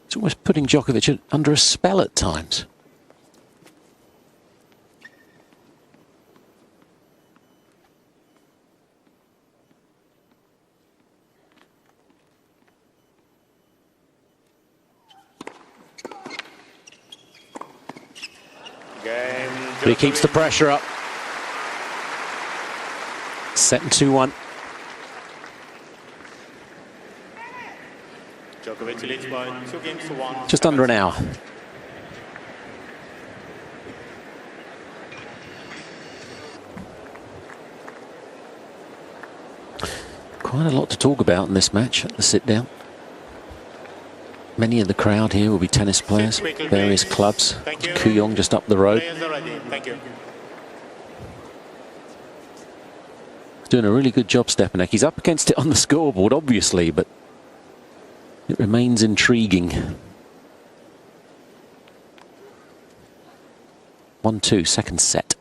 It's almost putting Djokovic under a spell at times. But he keeps the pressure up. Set and 2-1. Djokovic leads by 2-1. Just under an hour. Quite a lot to talk about in this match at the sit-down. Many of the crowd here will be tennis players, various clubs. Kooyong just up the road. Thank you. Doing a really good job, Stepanek. He's up against it on the scoreboard, obviously, but it remains intriguing. 1-2, second set.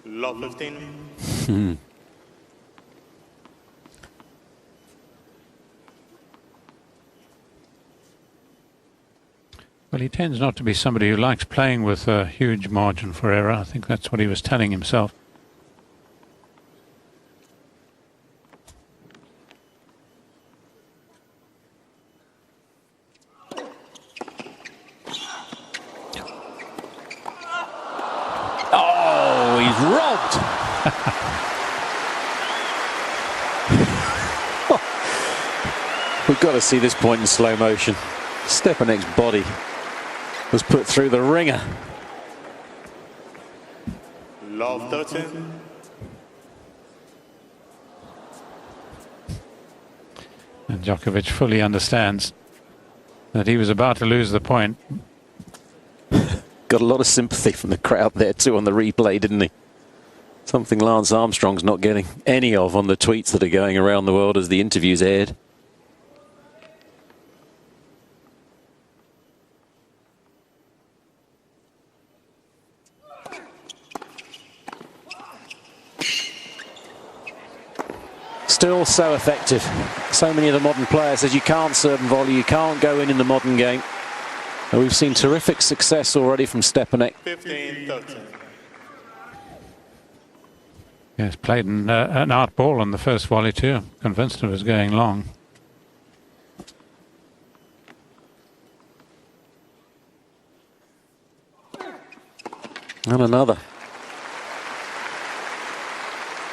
Love 15. Well, he tends not to be somebody who likes playing with a huge margin for error. I think that's what he was telling himself. Oh, he's robbed. We've got to see this point in slow motion. Stepanek's body was put through the ringer. Love 13. And Djokovic fully understands that he was about to lose the point. Got a lot of sympathy from the crowd there too on the replay, didn't he? Something Lance Armstrong's not getting any of on the tweets that are going around the world as the interview's aired. Still so effective. So many of the modern players says you can't serve and volley, you can't go in the modern game. And we've seen terrific success already from Stepanek. 15-13. Yes, played an out ball on the first volley too. Convinced it was going long. And another.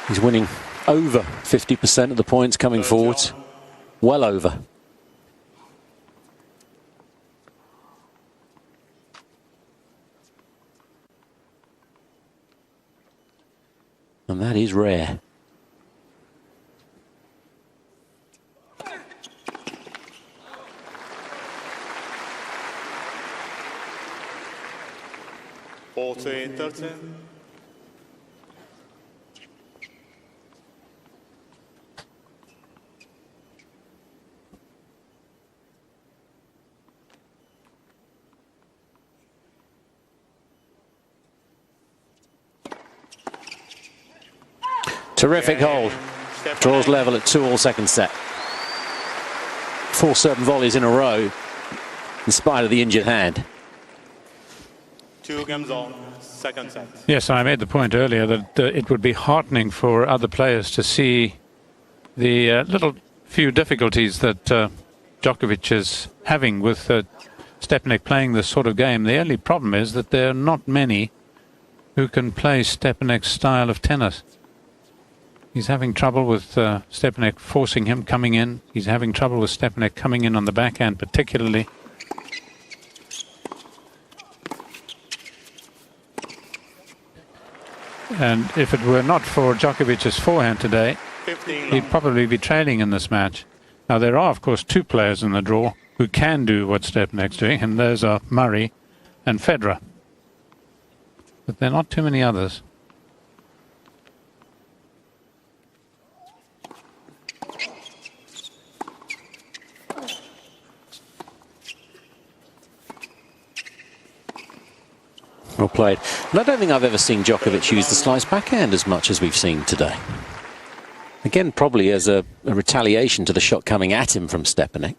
He's winning over 50% of the points coming forwards. Well over. And that is rare. Terrific hold. Draws level at 2-all second set. 4 serve and volleys in a row, in spite of the injured hand. 2 games on, second set. Yes, I made the point earlier that it would be heartening for other players to see the little few difficulties that Djokovic is having with Stepanek playing this sort of game. The only problem is that there are not many who can play Stepanek's style of tennis. He's having trouble with Stepanek forcing him coming in. He's having trouble with Stepanek coming in on the backhand particularly. And if it were not for Djokovic's forehand today, he'd probably be trailing in this match. Now there are of course 2 players in the draw who can do what Stepanek's doing, and those are Murray and Federer. But there are not too many others. Well played. And I don't think I've ever seen Djokovic use the slice backhand as much as we've seen today. Again, probably as a retaliation to the shot coming at him from Stepanek.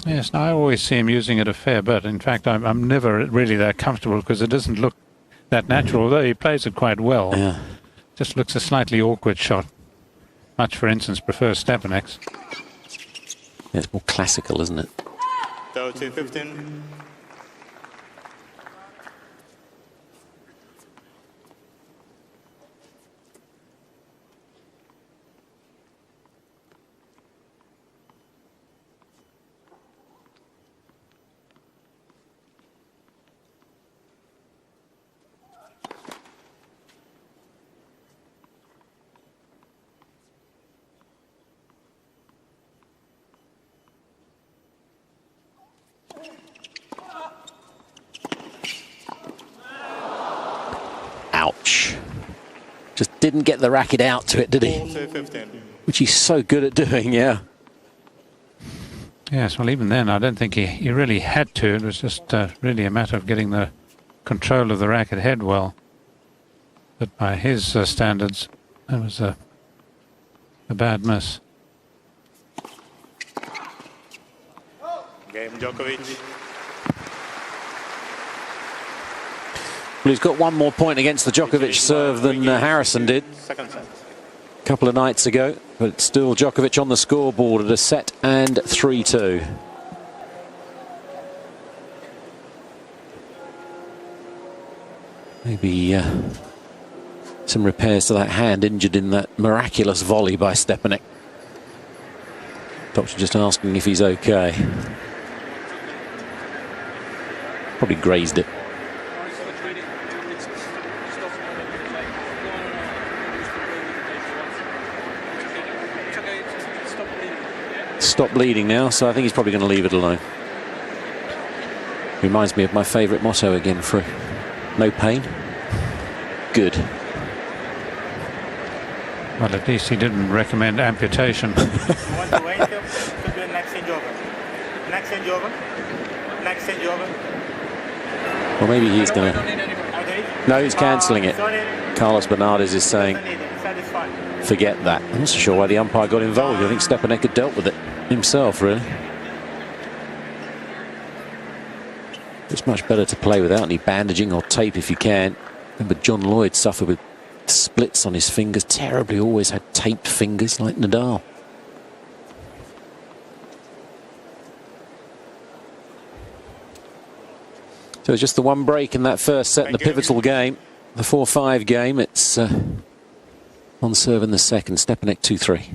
Yes, I always see him using it a fair bit. In fact, I'm never really that comfortable because it doesn't look that natural, although he plays it quite well. Yeah. Just looks a slightly awkward shot. Much, for instance, prefers Stepanek's. Yeah, it's more classical, isn't it? 13-15. Ouch. Just didn't get the racket out to it, did he? 14-15. Which he's so good at doing, yeah. Yes, well, even then, I don't think he really had to. It was just really a matter of getting the control of the racket head well. But by his standards, that was a bad miss. Game Djokovic. Well, he's got one more point against the Djokovic serve than Harrison did Second set. a couple of nights ago. But still Djokovic on the scoreboard at a set and 3-2. Maybe some repairs to that hand, injured in that miraculous volley by Stepanek. Doctor just asking if he's okay. Probably grazed it. Stop bleeding now, so I think he's probably going to leave it alone. Reminds me of my favourite motto again, for no pain, good. Well, at least he didn't recommend amputation. Want to wait to do next change over. Next change over. Next change over. Well, maybe he's going to... Okay. No, he's cancelling it. Sorry. Carlos Bernardes is saying Satisfied. forget that. I'm not so sure why the umpire got involved. I think Stepanek had dealt with it himself, really. It's much better to play without any bandaging or tape if you can. Remember, John Lloyd suffered with splits on his fingers terribly, always had taped fingers like Nadal. So it's just the one break in that first set in the pivotal game, the 4-5 game. It's on serve in the second. Stepanek 2-3.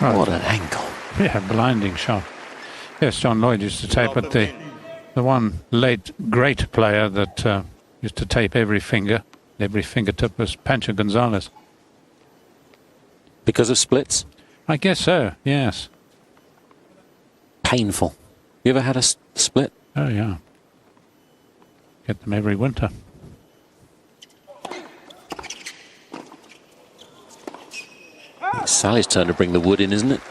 Right. What an angle. Yeah, blinding shot. Yes, John Lloyd used to tape it. The one late great player that used to tape every fingertip was Pancho Gonzalez. Because of splits? I guess so, yes. Painful. You ever had a split? Oh, yeah. Get them every winter. It's Sally's turn to bring the wood in, isn't it?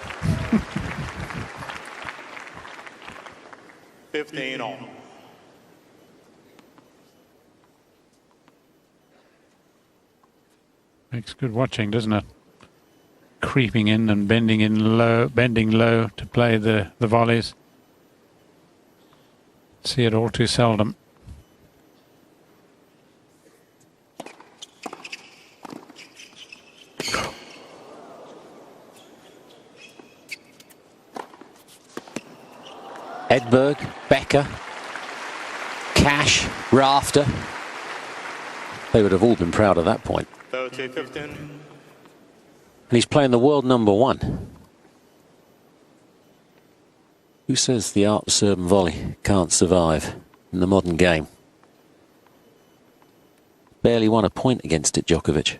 15 on. Makes good watching, doesn't it? Creeping in and bending low to play the volleys. See it all too seldom. Edberg, Becker, Cash, Rafter. They would have all been proud at that point. 30-15. And he's playing the world #1. Who says the art of serve and volley can't survive in the modern game? Barely won a point against it, Djokovic.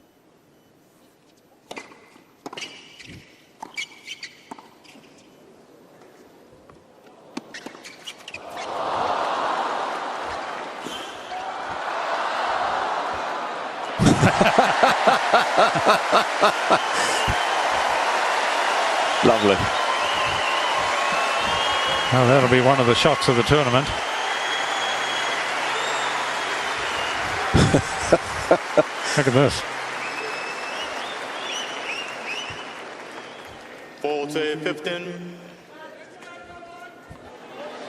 Lovely. Well, that'll be one of the shots of the tournament. Look at this. 40-15.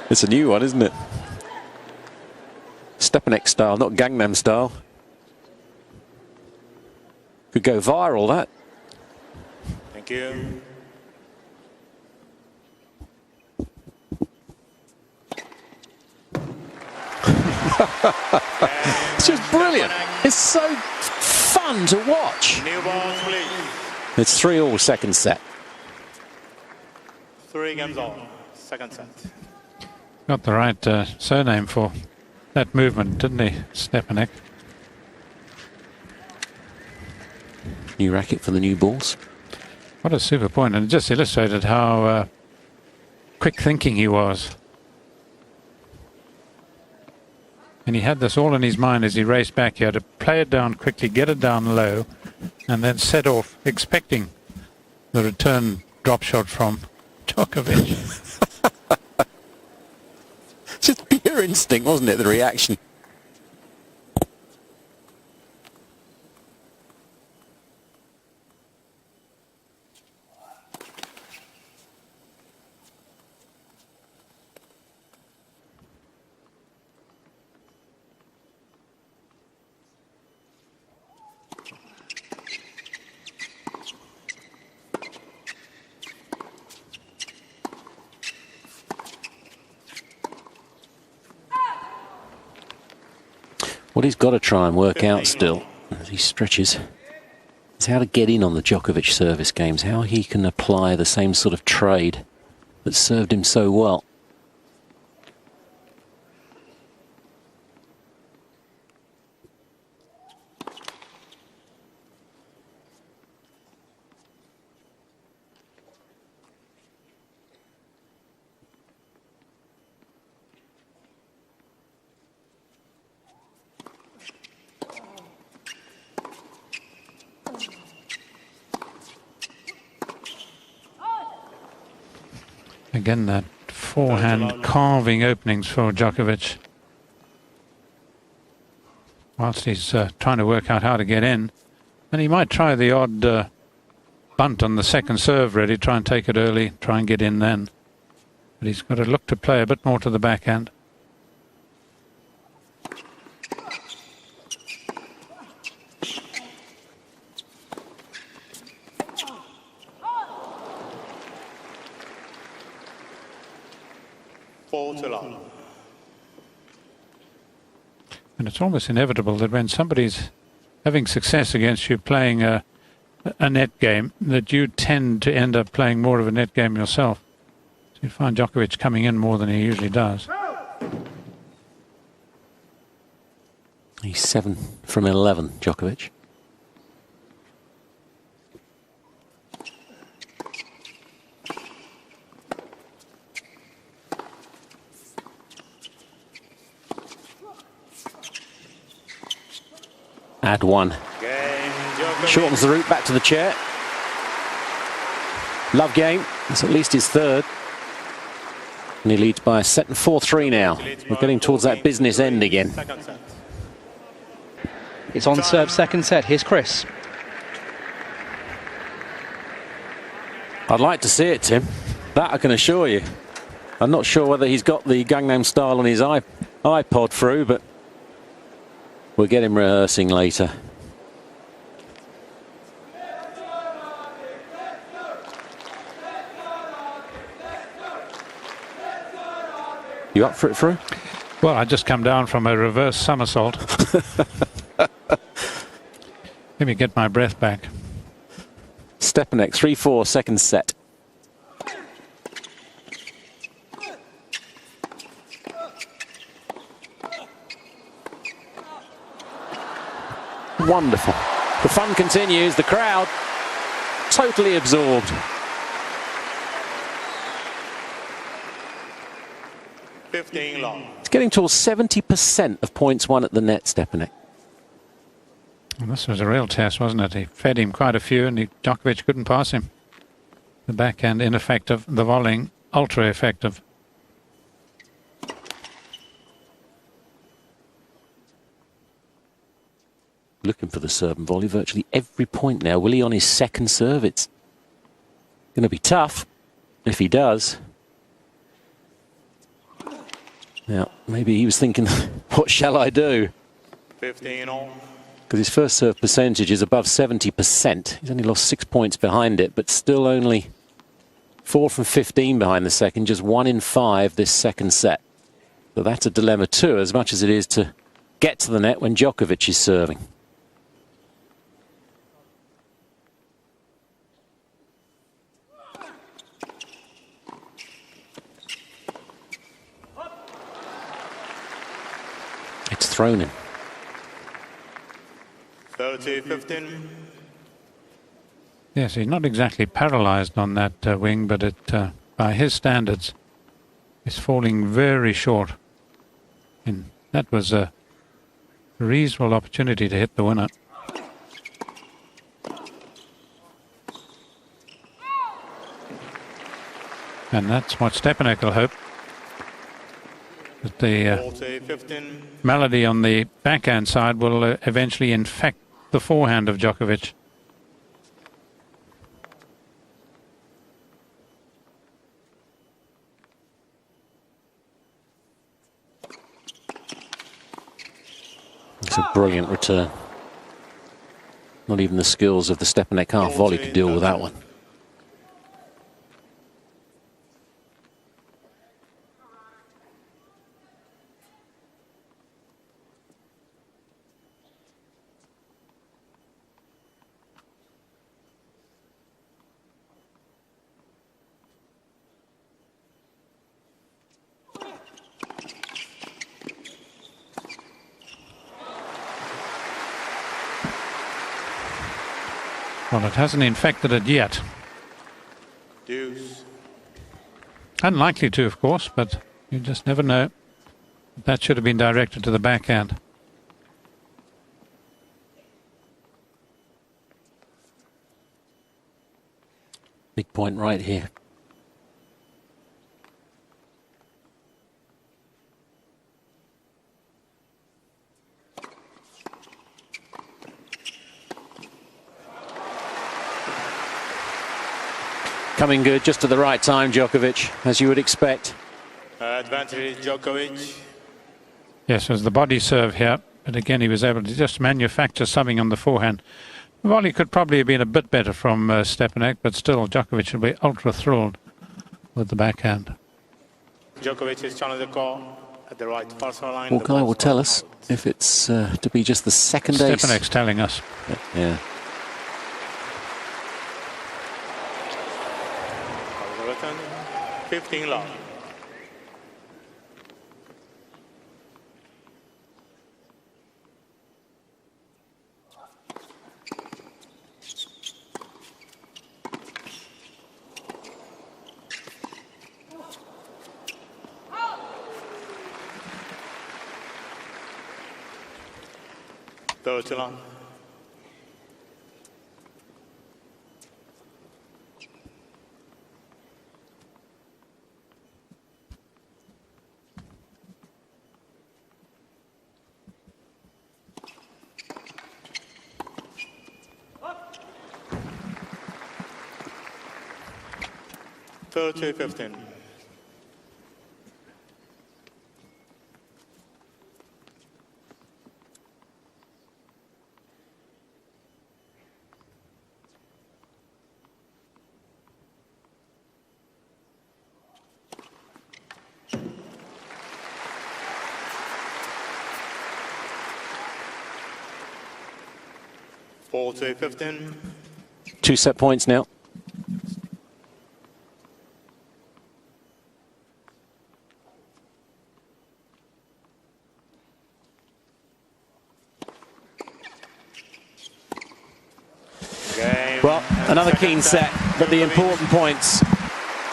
It's a new one, isn't it? Stepanek style, not Gangnam style. Could go viral, that. Thank you. It's just brilliant. It's so fun to watch. New balls, please. It's 3-all second set. 3 games on. Second set. Got the right surname for that movement, didn't he, Stepanek? New racket for the new balls. What a super point, and it just illustrated how quick thinking he was. And he had this all in his mind as he raced back. He had to play it down quickly, get it down low, and then set off expecting the return drop shot from Djokovic. Just pure instinct, wasn't it, the reaction? What he's got to try and work out still, as he stretches, is how to get in on the Djokovic service games, how he can apply the same sort of trade that served him so well. Again, that forehand carving openings for Djokovic. Whilst he's trying to work out how to get in. And he might try the odd bunt on the second serve, really, try and take it early, try and get in then. But he's got to look to play a bit more to the backhand. And it's almost inevitable that when somebody's having success against you playing a net game, that you tend to end up playing more of a net game yourself. So you find Djokovic coming in more than he usually does. He's 7 from 11, Djokovic. Add one. Shortens the route back to the chair. Love game. It's at least his third. And he leads by a set and 4-3 now. We're getting towards that business end again. It's on serve, second set. Here's Chris. I'd like to see it, Tim. That I can assure you. I'm not sure whether he's got the Gangnam Style on his iPod through, but we'll get him rehearsing later. You up for it, Fru? Well, I just come down from a reverse somersault. Let me get my breath back. Stepanek, 3-4, second set. Wonderful. The fun continues. The crowd totally absorbed. 15 long. It's getting towards 70% of points won at the net, Stepanek. Well, this was a real test, wasn't it? He fed him quite a few, and Djokovic couldn't pass him. The backhand ineffective, the volleying ultra effective. Looking for the serve and volley virtually every point now. Will he on his second serve? It's going to be tough if he does. Now, maybe he was thinking, what shall I do? 15 on. Because his first serve percentage is above 70%. He's only lost 6 points behind it, but still only 4 from 15 behind the second, just 1 in 5 this second set. So that's a dilemma too, as much as it is to get to the net when Djokovic is serving. It's thrown in. 30-15. Yes, he's not exactly paralysed on that wing, but it, by his standards, is falling very short. And that was a reasonable opportunity to hit the winner. And that's what Stepanek will hope. That the melody on the backhand side will eventually infect the forehand of Djokovic. It's a brilliant return. Not even the skills of the Stepanek half volley could deal with that one. Well, it hasn't infected it yet. Deuce. Unlikely to, of course, but you just never know. That should have been directed to the backhand. Big point right here. Coming good just at the right time, Djokovic, as you would expect. Advantage Djokovic. Yes, it was the body serve here. But again, he was able to just manufacture something on the forehand. The volley could probably have been a bit better from Stepanek, but still, Djokovic will be ultra thrilled with the backhand. Djokovic is challenging the call at the right personal line. Well, Guy will tell us if it's to be just the second ace. Stepanek's telling us. Yeah. 15 love. Throw too long. Throw to 15. Ball to 15. 2 set points now. Well, another keen set, but the important points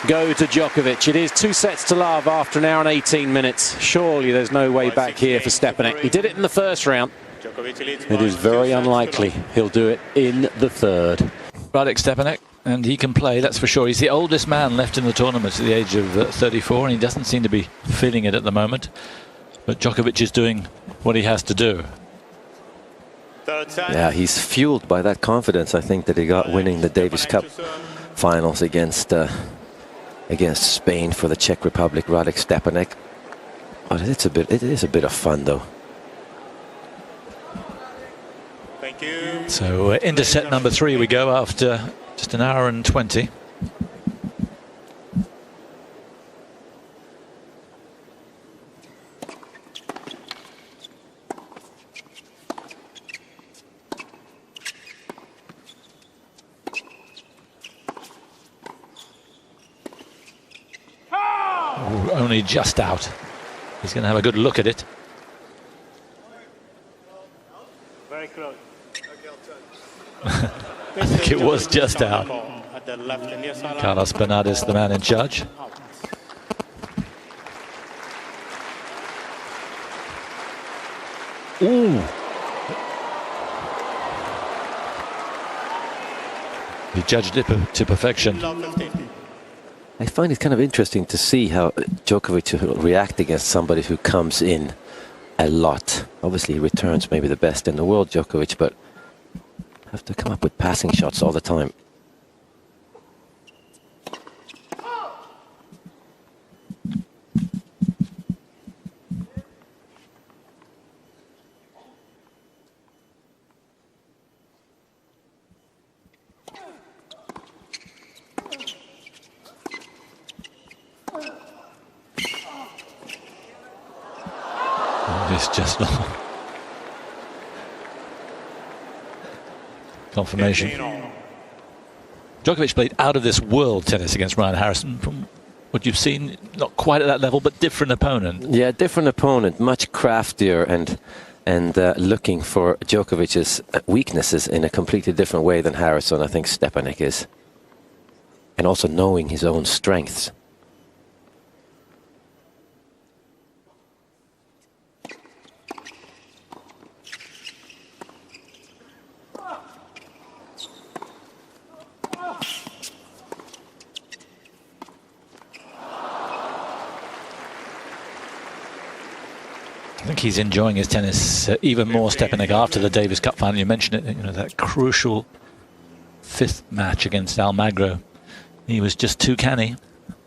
go to Djokovic. It is 2 sets to love after an hour and 18 minutes. Surely there's no way back here for Stepanek. He did it in the first round. It is very unlikely he'll do it in the third. Radek Stepanek, and he can play, that's for sure. He's the oldest man left in the tournament at the age of 34, and he doesn't seem to be feeling it at the moment. But Djokovic is doing what he has to do. Yeah, he's fueled by that confidence, I think, that he got winning the Davis Cup finals against Spain for the Czech Republic, Radek Stepanek. But it is a bit of fun, though. Thank you. So into set number 3 we go after just an hour and 20. Only just out. He's going to have a good look at it. Very close. I think it was just out. Carlos Bernardes, the man in charge. Ooh. He judged it to perfection. I find it kind of interesting to see how Djokovic will react against somebody who comes in a lot. Obviously, he returns maybe the best in the world, Djokovic, but have to come up with passing shots all the time. It's just not confirmation. Djokovic played out of this world tennis against Ryan Harrison. From what you've seen, not quite at that level, but different opponent. Yeah, different opponent, much craftier and looking for Djokovic's weaknesses in a completely different way than Harrison, I think Stepanek is. And also knowing his own strengths. I think he's enjoying his tennis even more, Stepanek, after the Davis Cup final. You mentioned it, you know, that crucial 5th match against Almagro he was just too canny,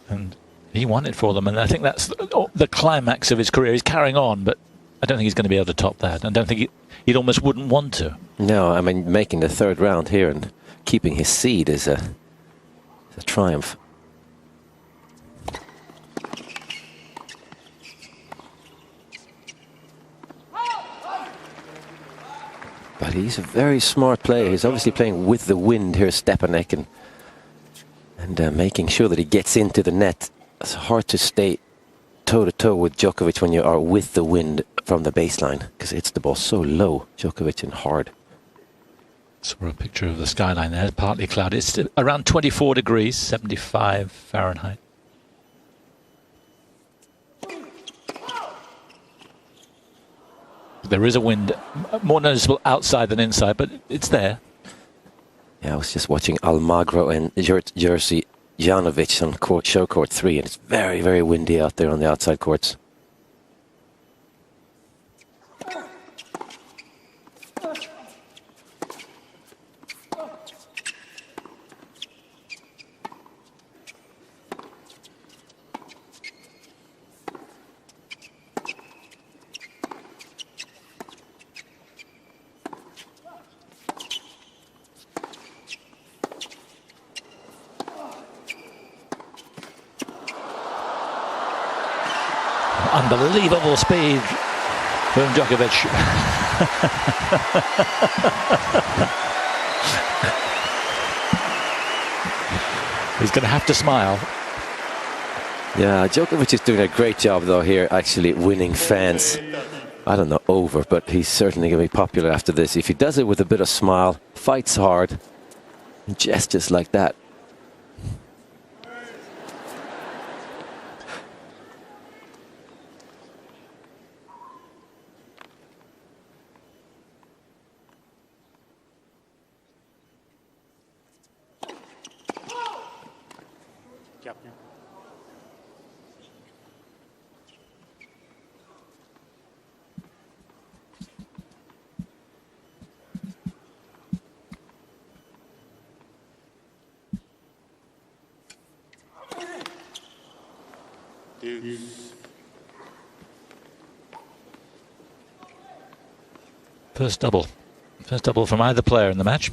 and he won it for them. And I think that's the climax of his career. He's carrying on, but I don't think he's going to be able to top that. I don't think he'd almost wouldn't want to. No, I mean, making the third round here and keeping his seed is a triumph. But he's a very smart player. He's obviously playing with the wind here, Stepanek, and making sure that he gets into the net. It's hard to stay toe-to-toe with Djokovic when you are with the wind from the baseline, because it hits the ball so low, Djokovic, and hard. Saw a picture of the skyline there, partly cloudy. It's around 24 degrees, 75 Fahrenheit. There is a wind, more noticeable outside than inside, but it's there. Yeah, I was just watching Almagro and Jerzy Janovic on show court 3, and it's very, very windy out there on the outside courts. Unbelievable speed from Djokovic. He's going to have to smile. Yeah, Djokovic is doing a great job, though, here, actually winning fans. I don't know, over, but he's certainly going to be popular after this. If he does it with a bit of smile, fights hard, and gestures like that. First double from either player in the match.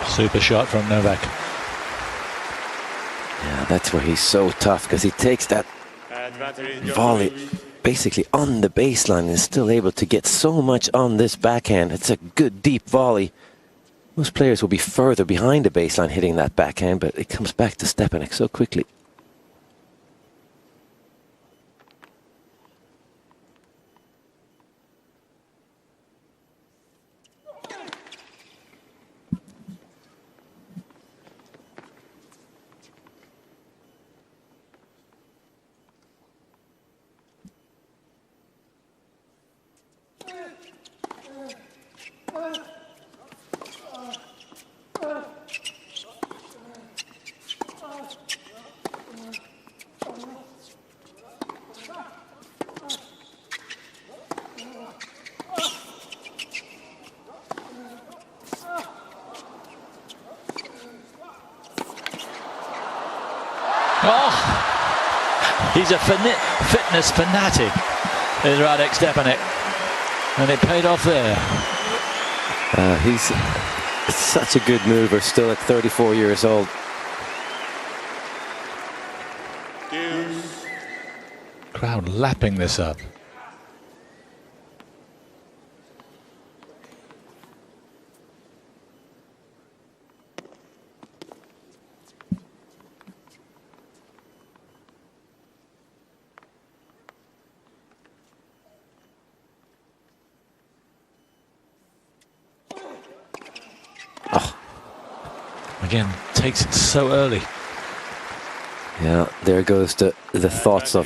Super shot from Novak. Yeah, that's where he's so tough, because he takes that volley basically on the baseline and is still able to get so much on this backhand. It's a good deep volley. Most players will be further behind the baseline hitting that backhand, but it comes back to Stepanek so quickly. He's a fitness fanatic, is Radek Stepanek, and it paid off there. He's such a good mover, still at 34 years old. Crowd lapping this up. Again, takes it so early. Yeah, there goes the thoughts of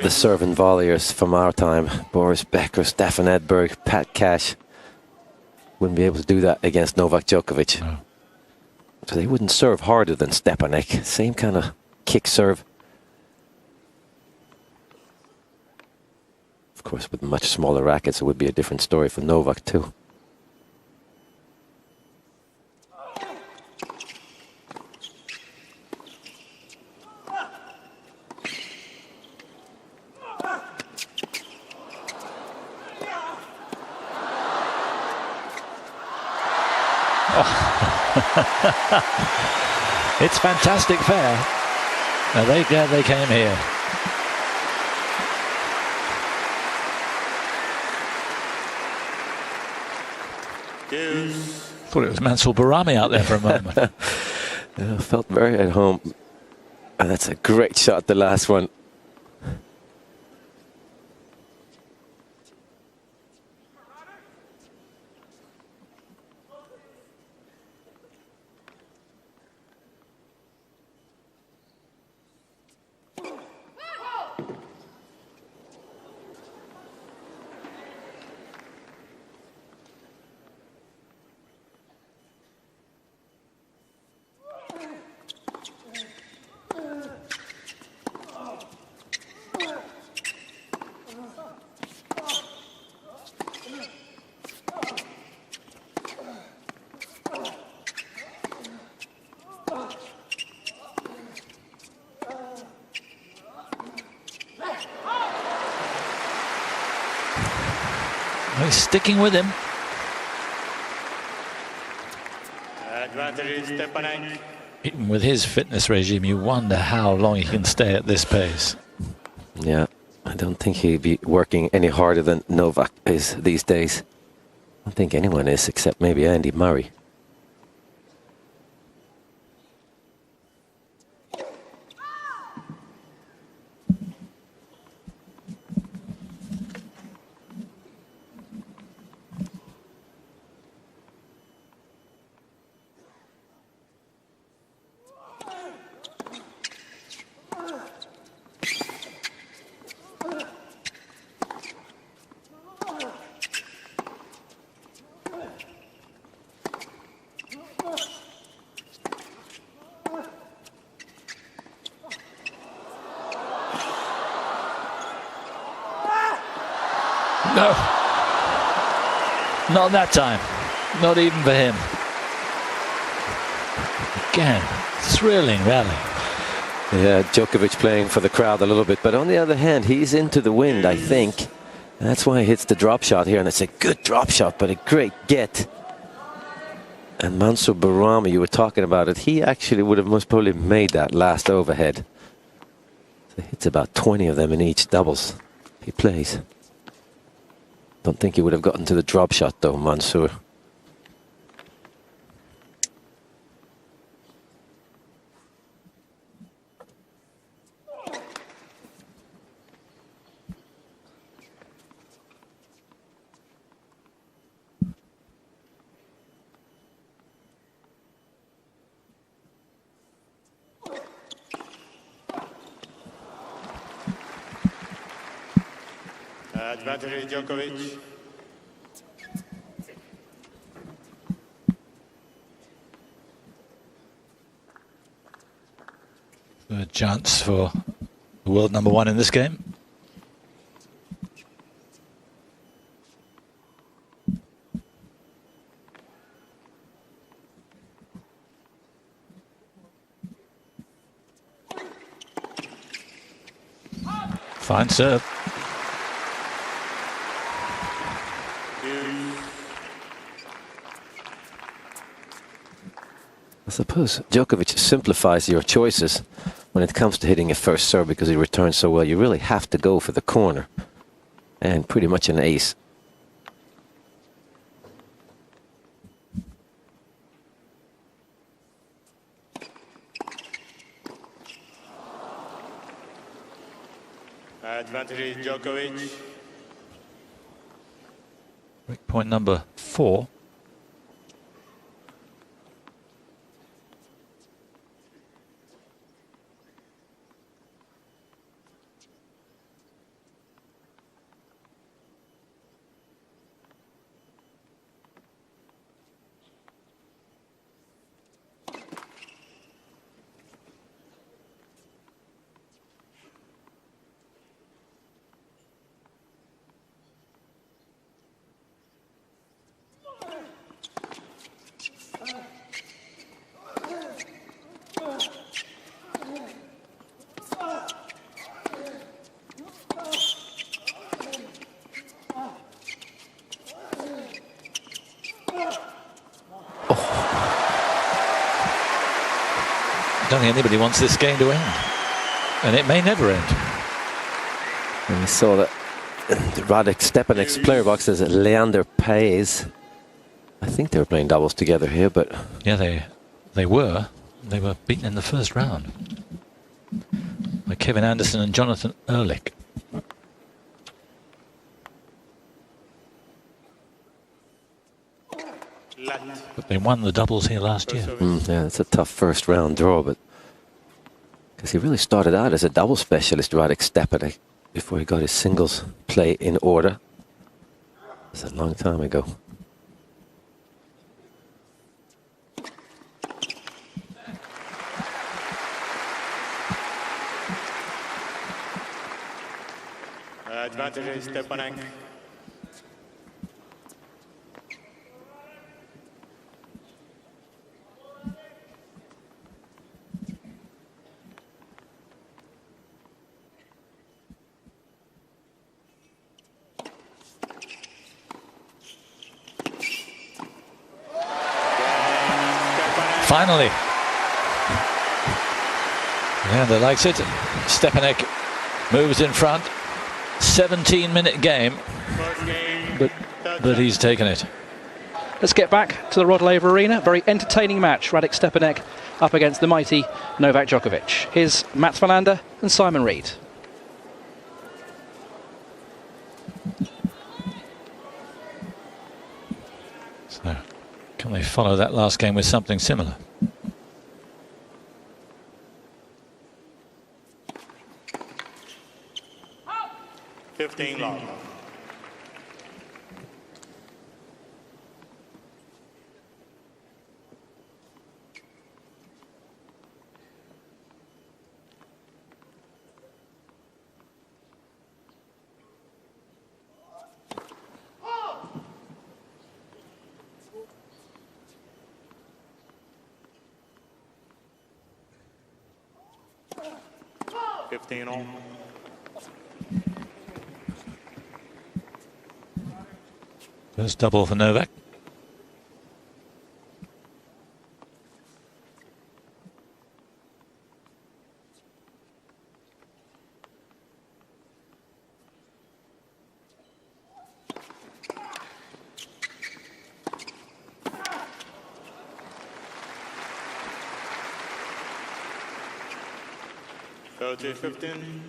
the servant volleyers from our time. Boris Becker, Stefan Edberg, Pat Cash. Wouldn't be able to do that against Novak Djokovic. No. So they wouldn't serve harder than Stepanek. Same kind of kick serve. Of course, with much smaller rackets, it would be a different story for Novak too. It's fantastic fair. Now they glad they came here. Thought it was Mansour Barami out there for a moment. Yeah, felt very at home. And that's a great shot, the last one. He's sticking with him. Advantage Stepanek. Even with his fitness regime, you wonder how long he can stay at this pace. Yeah, I don't think he'd be working any harder than Novak is these days. I don't think anyone is, except maybe Andy Murray. No. Not that time. Not even for him. Again, thrilling rally. Yeah, Djokovic playing for the crowd a little bit, but on the other hand, he's into the wind, I think. And that's why he hits the drop shot here, and it's a good drop shot, but a great get. And Mansour Barami, you were talking about it, he actually would have most probably made that last overhead. So he hits about 20 of them in each doubles he plays. Don't think he would have gotten to the drop shot though, Mansour. Advantage Djokovic. A chance for the world number one in this game. Fine serve. I suppose Djokovic simplifies your choices when it comes to hitting a first serve because he returns so well. You really have to go for the corner. And pretty much an ace. Advantage Djokovic. Break point number 4. I don't think anybody wants this game to end. And it may never end. And we saw that Radek Stepanek's player box is Leander Paes. I think they were playing doubles together here, but... Yeah, they were. They were beaten in the first round by Kevin Anderson and Jonathan Ehrlich. But they won the doubles here last year. Yeah, it's a tough first round draw, but because he really started out as a double specialist, Radek Stepanek, before he got his singles play in order. It's a long time ago. Advantage is Stepanek. Finally. Leander likes it. Stepanek moves in front. 17-minute game. But he's taken it. Let's get back to the Rod Laver Arena. Very entertaining match. Radek Stepanek up against the mighty Novak Djokovic. Here's Mats Wilander and Simon Reed. So, can they follow that last game with something similar? Long. On. First double for Novak. Go to 15.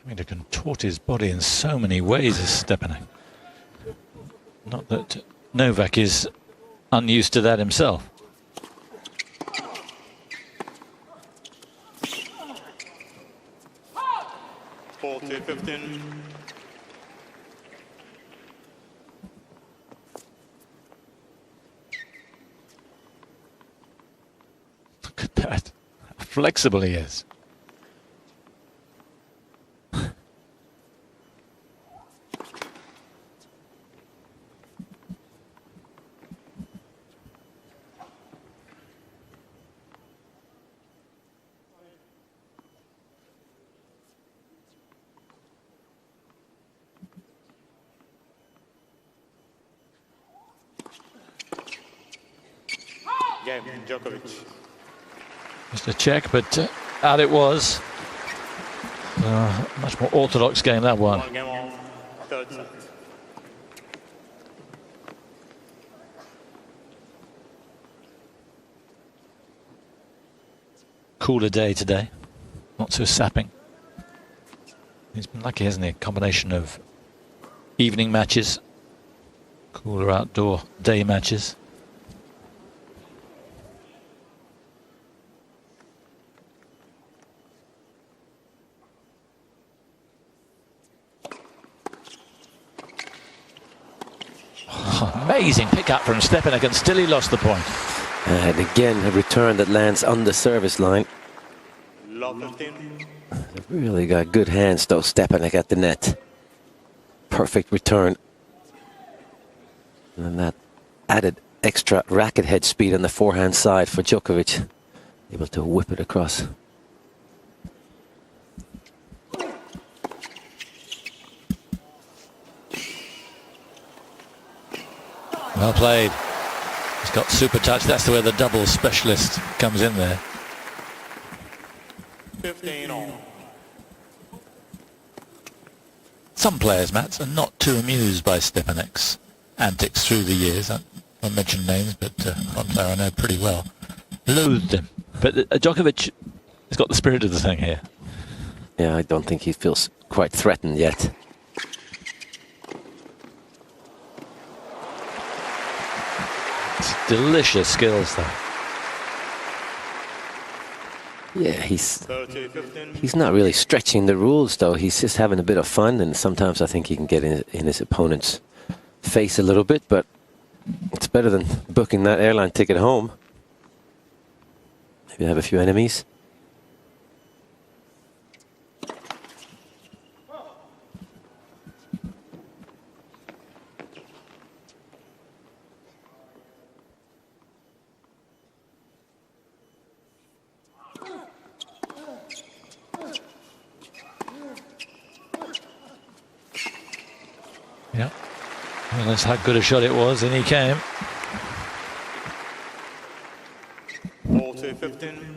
Having to contort his body in so many ways is Stepanek. Not that Novak is unused to that himself. Ball to 15. Look at that. How flexible he is. Game, Djokovic. Just a check, but out it was. Much more orthodox game, that one. One game on, third set. Cooler day today. Not so sapping. He's been lucky, hasn't he? A combination of evening matches, cooler outdoor day matches. Amazing pick up from Stepanek, and still he lost the point. And again, a return that lands on the service line. They've really got good hands, though, Stepanek at the net. Perfect return. And that added extra racket head speed on the forehand side for Djokovic. Able to whip it across. Well played. He's got super touch. That's where the double specialist comes in there. 15 all. Some players, Matt, are not too amused by Stepanek's antics through the years. I won't mention names, but one player I know pretty well loathed him. But Djokovic has got the spirit of the thing here. Yeah, I don't think he feels quite threatened yet. It's delicious skills, though. Yeah, he's not really stretching the rules, though. He's just having a bit of fun, and sometimes I think he can get in his opponent's face a little bit, but it's better than booking that airline ticket home. Maybe have a few enemies. Yeah. Well, that's how good a shot it was, and he came. Ball to 15.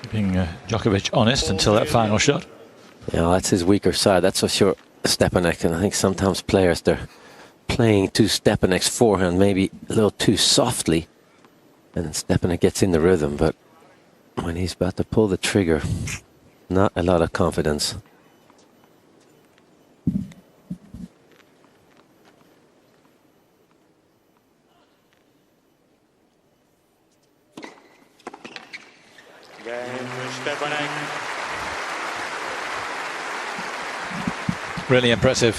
Keeping Djokovic honest until that final shot. Yeah, that's his weaker side. That's for sure, Stepanek. And I think sometimes players, they're playing to Stepanek's forehand maybe a little too softly. And then Stepanek gets in the rhythm. But when he's about to pull the trigger, not a lot of confidence. Stepanek. Really impressive,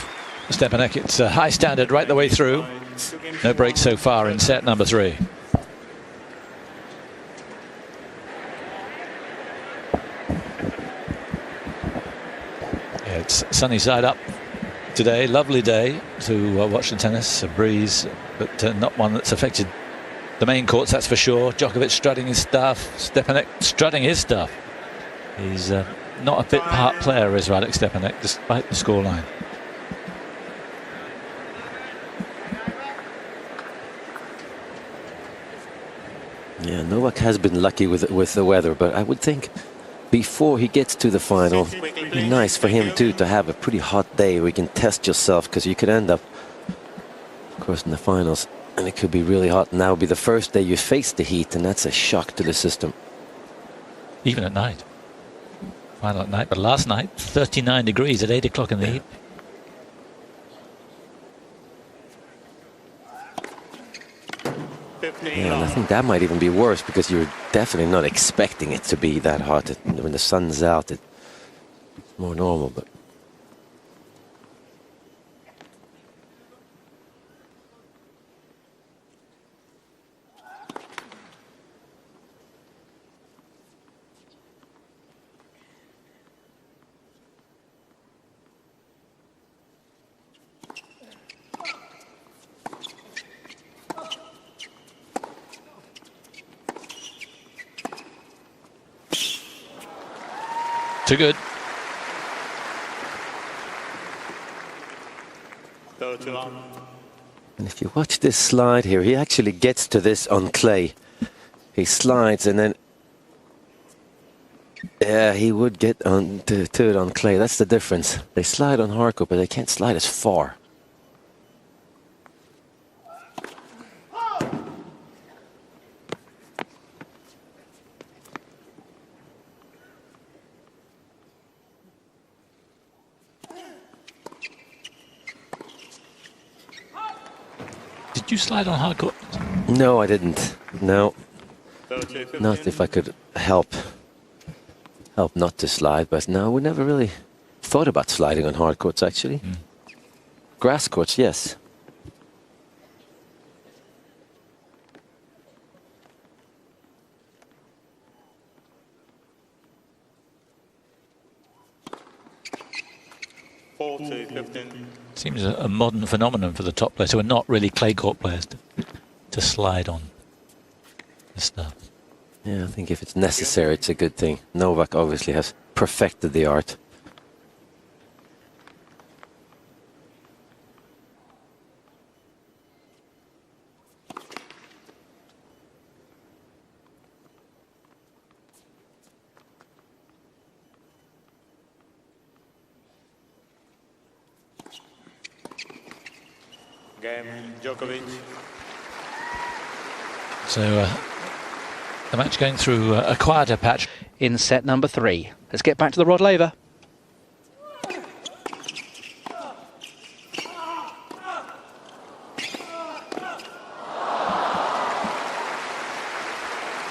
Stepanek. It's a high standard right the way through. No breaks so far in set number 3. Yeah, it's sunny side up today. Lovely day to watch the tennis. A breeze, but not one that's affected the main courts, that's for sure. Djokovic strutting his stuff. Stepanek strutting his stuff. He's not a bit part player, is Radek Stepanek, despite the scoreline. Yeah, Novak has been lucky with the weather, but I would think before he gets to the final, it'd be nice for him too to have a pretty hot day where you can test yourself, because you could end up, of course, in the finals, and it could be really hot. And that would be the first day you face the heat, and that's a shock to the system. Even at night. Final at night, but last night, 39 degrees at 8 o'clock in the evening. Yeah, and I think that might even be worse, because you're definitely not expecting it to be that hot. When the sun's out, it's more normal, but too good. And if you watch this slide here, he actually gets to this on clay. He slides, and then yeah, he would get on to it on clay. That's the difference. They slide on hardcourt, but they can't slide as far. Did you slide on hard court? No, I didn't. No, 30-15. not if I could help not to slide. But no, we never really thought about sliding on hard courts, actually. Grass courts, yes. Seems a modern phenomenon for the top players who are not really clay court players to slide on this stuff. Yeah, I think if it's necessary, it's a good thing. Novak obviously has perfected the art. Game, Djokovic. So the match going through a quieter patch. In set number 3. Let's get back to the Rod Laver.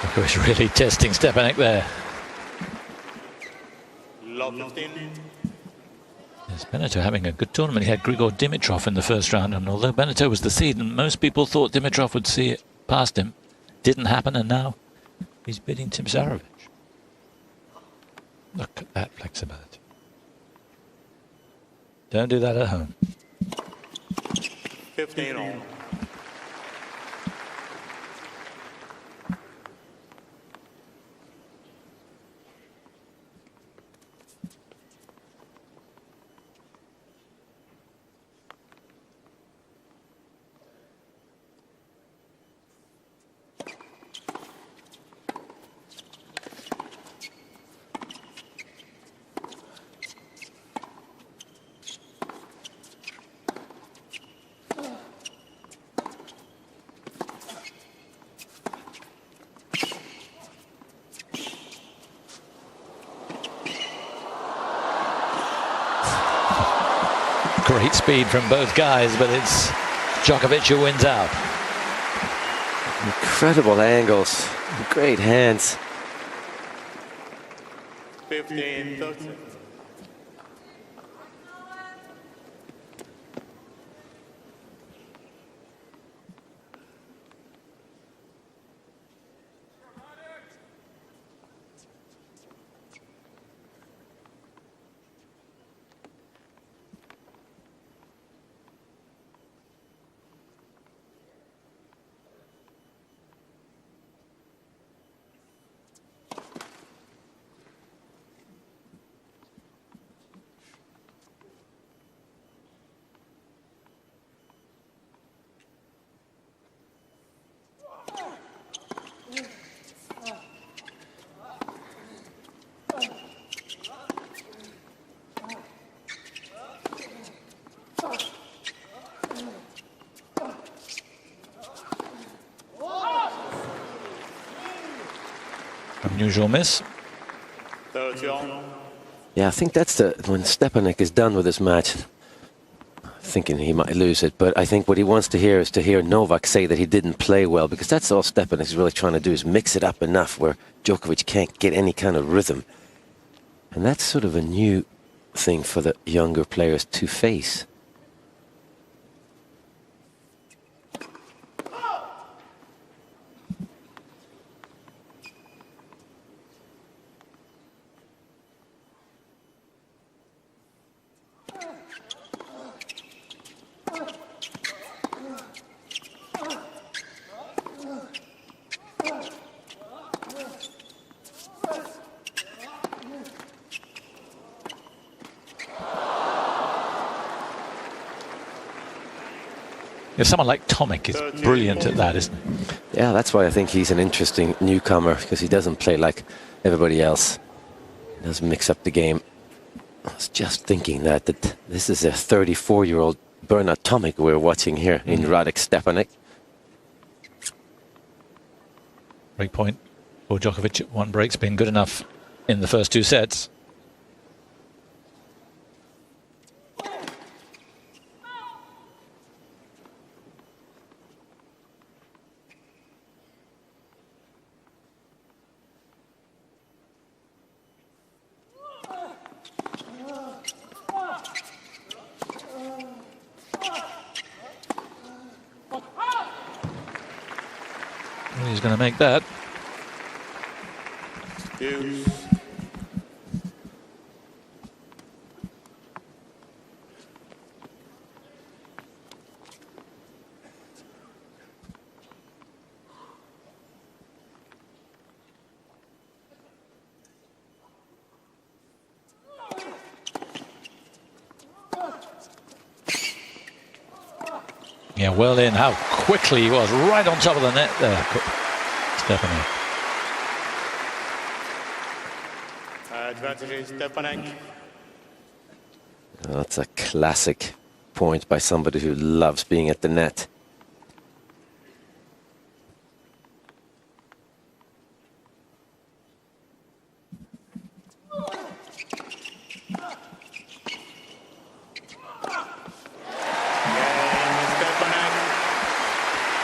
Djokovic really testing Stepanek there. Love 15. Yes, Beneteau having a good tournament. He had Grigor Dimitrov in the first round, and although Beneteau was the seed, and most people thought Dimitrov would see it past him, didn't happen, and now he's beating Tim Zarovic. Look at that flexibility. Don't do that at home. 15 all. Great speed from both guys, but it's Djokovic who wins out. Incredible angles, great hands. 15-13. Unusual miss. 30 all. Yeah, I think that's when Stepanek is done with this match, thinking he might lose it, but I think what he wants to hear is to hear Novak say that he didn't play well, because that's all Stepanek is really trying to do, is mix it up enough where Djokovic can't get any kind of rhythm. And that's sort of a new thing for the younger players to face. Yeah, someone like Tomic is brilliant at that, isn't he? Yeah, that's why I think he's an interesting newcomer, because he doesn't play like everybody else. He doesn't mix up the game. I was just thinking that this is a 34-year-old Bernard Tomic we're watching here in Radek Stepanek. Break point for Djokovic at one break's been good enough in the first two sets. who's going to make that. Deuce. Yeah, well in. How quickly he was, right on top of the net there, Stepanek. Advantage is Stepanek. That's a classic point by somebody who loves being at the net.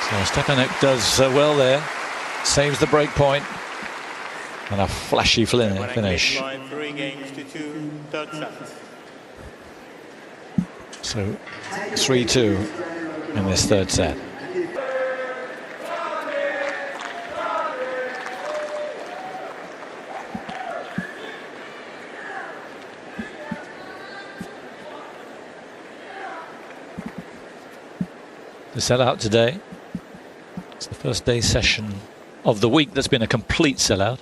So Stepanek does well there, saves the break point, and a flashy finish. 3 games to 2, third set. So 3-2 in this third set. The sellout today. It's the first day session of the week that's been a complete sellout.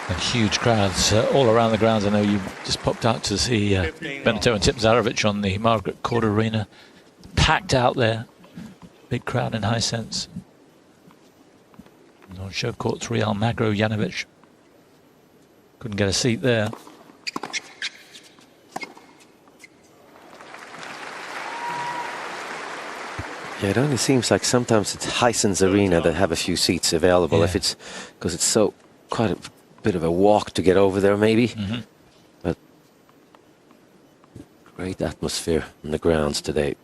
And huge crowds all around the grounds. I know you just popped out to see Benito and Tipsarevic on the Margaret Court Arena. Packed out there. Big crowd in high sense. And on show courts, Real Magro Janovic. Couldn't get a seat there. Yeah, it only seems like sometimes it's Hisen's Arena that have a few seats available. Yeah. If it's because it's so quite a bit of a walk to get over there, maybe. But great atmosphere in the grounds today.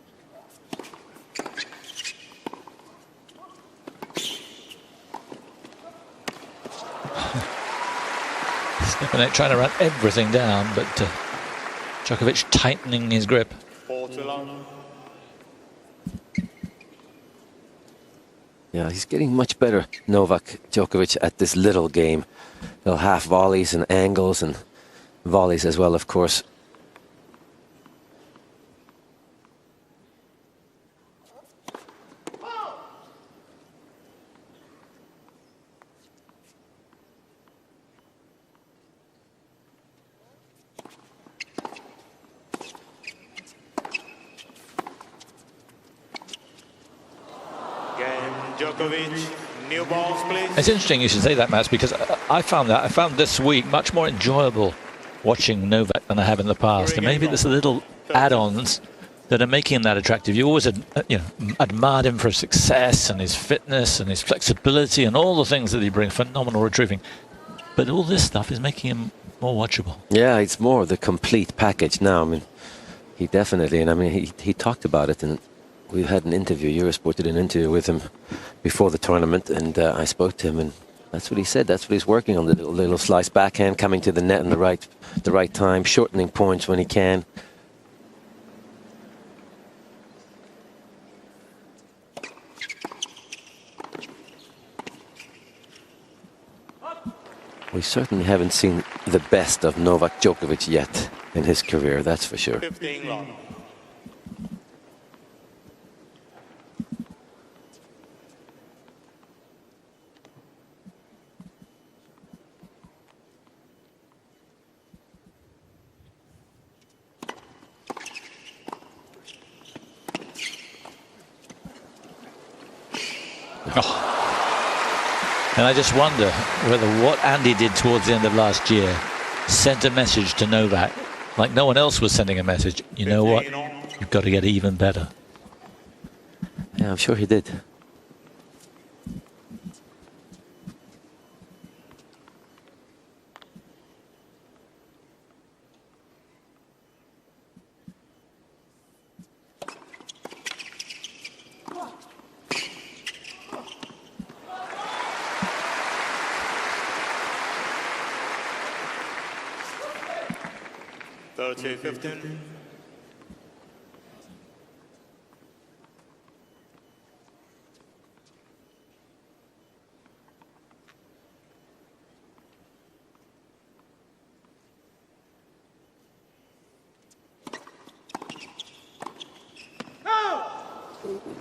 Stepanek trying to run everything down, but Djokovic tightening his grip. 4-2. Yeah, he's getting much better, Novak Djokovic, at this little game. Little half volleys and angles and volleys as well, of course. Djokovic, new balls, please. It's interesting you should say that, Mats, because I found this week much more enjoyable watching Novak than I have in the past. And maybe there's a little add-ons that are making him that attractive. You always admired him for his success and his fitness and his flexibility and all the things that he brings, phenomenal retrieving. But all this stuff is making him more watchable. Yeah, it's more the complete package now. I mean, he definitely, and I mean, he talked about it, and we had an interview, Eurosport did an interview with him before the tournament, and I spoke to him, and that's what he said. That's what he's working on, the little slice backhand, coming to the net in the right time, shortening points when he can. We certainly haven't seen the best of Novak Djokovic yet in his career, that's for sure. 15 long. And I just wonder whether what Andy did towards the end of last year sent a message to Novak, like no one else was sending a message. You know what? You've got to get even better. Yeah, I'm sure he did. 30-15.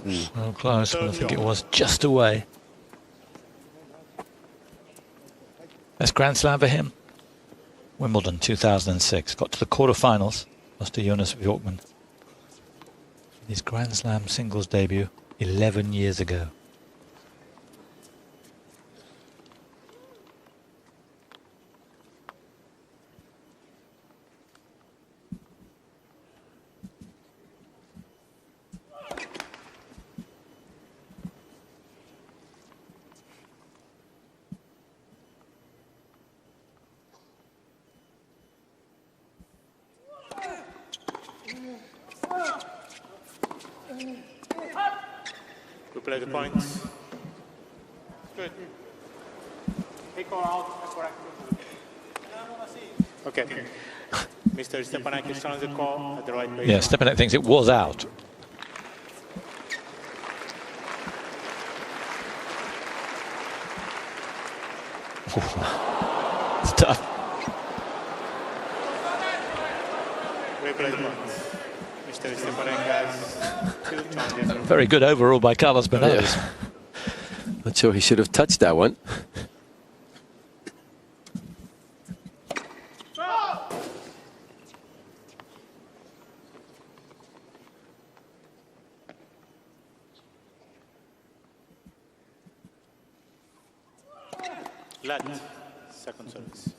So close, but I think it was just away. Best Grand Slam for him. Wimbledon 2006. Got to the quarterfinals. Lost to Jonas Bjorkman. His Grand Slam singles debut 11 years ago. We play the points. Good. Take all out. Correct. Okay. Mr. Stepanek is trying to call at the right place. Yeah, Stepanek thinks it was out. It's tough. Replay the points. Mr. Stepanek has 2 challenges. Very good overall by Carlos Bernal. Yeah. Not sure he should have touched that one. Let. Second service.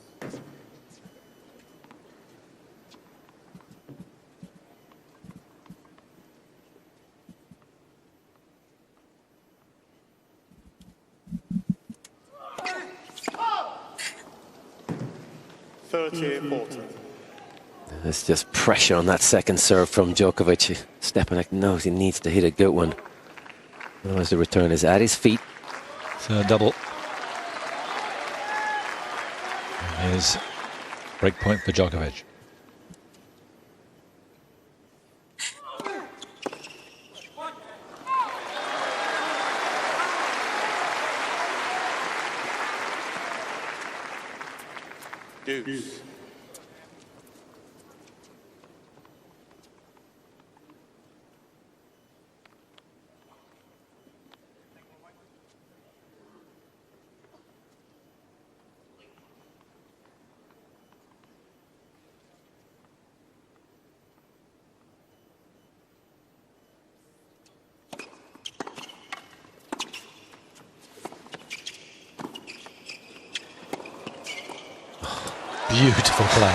There's just pressure on that second serve from Djokovic. Stepanek knows he needs to hit a good one. Otherwise the return is at his feet. So double. Here's break point for Djokovic. Deuce. Beautiful play.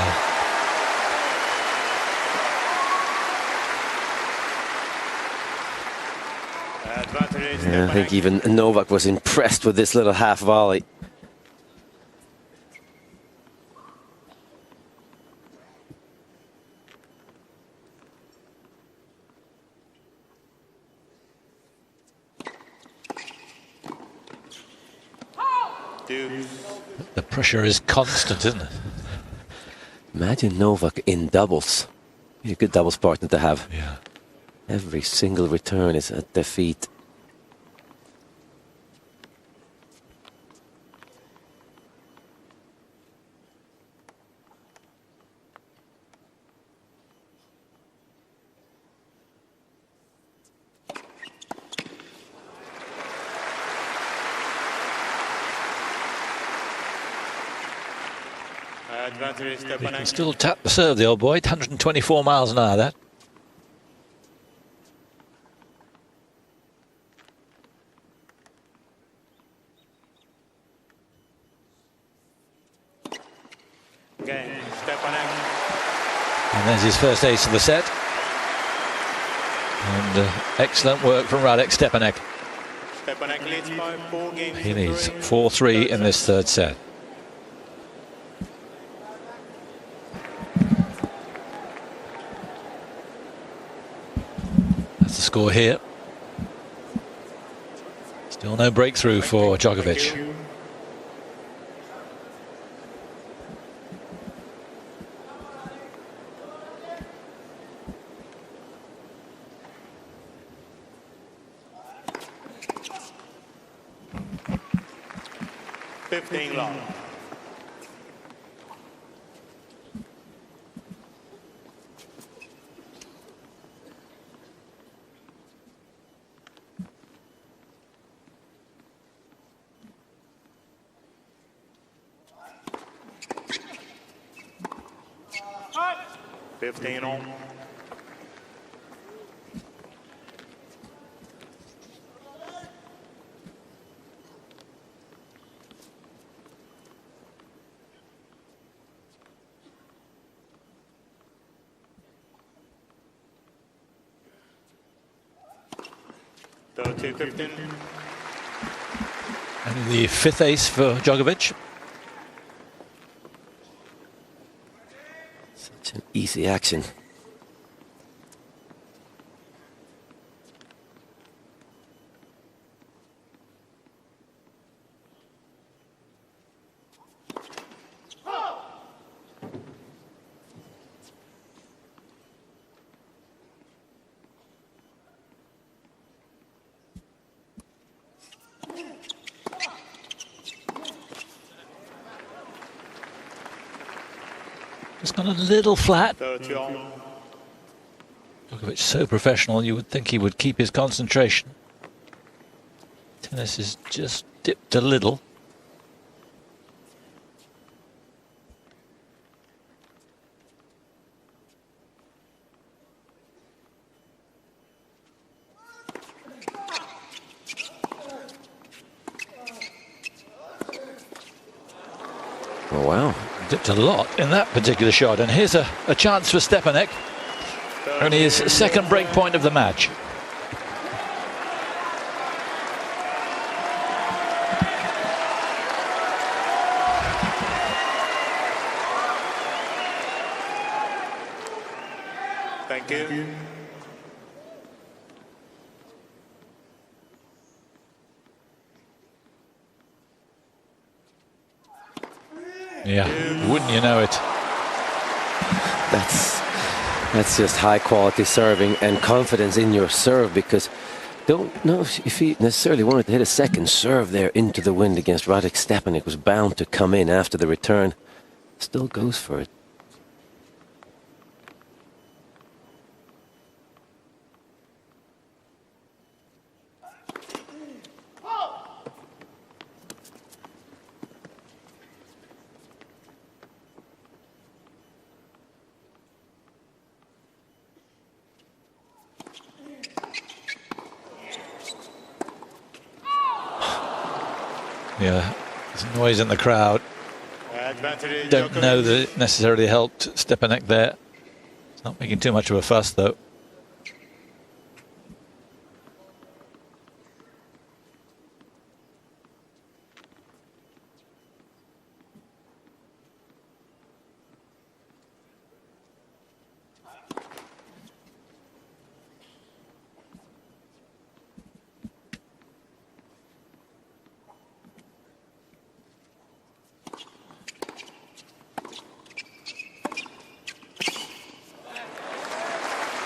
Yeah, I think even Novak was impressed with this little half volley. The pressure is constant, isn't it? Imagine Novak in doubles. He's a good doubles partner to have. Yeah. Every single return is at their feet. He can still tap the serve, the old boy. 124 miles an hour, that. Again, Stepanek. And there's his first ace of the set. And excellent work from Radek Stepanek. Stepanek leads by 4 games. He needs 4-3 in this third set. That's the score here. Still no breakthrough for Djokovic. 15 long. Fifteen on. And the fifth ace for Djokovic. Such an easy action. It's gone a little flat. 30 on. Djokovic so professional, you would think he would keep his concentration. Tennis has just dipped a little. Oh, wow. Dipped a lot in that particular shot, and here's a chance for Stepanek. Only his second break point of the match. Thank you. Yeah, wouldn't you know it? That's just high quality serving and confidence in your serve, because don't know if he necessarily wanted to hit a second serve there into the wind against Radek Stepanek. Was bound to come in after the return. Still goes for it. Yeah, there's noise in the crowd. Don't know that it necessarily helped Stepanek there. It's not making too much of a fuss, though.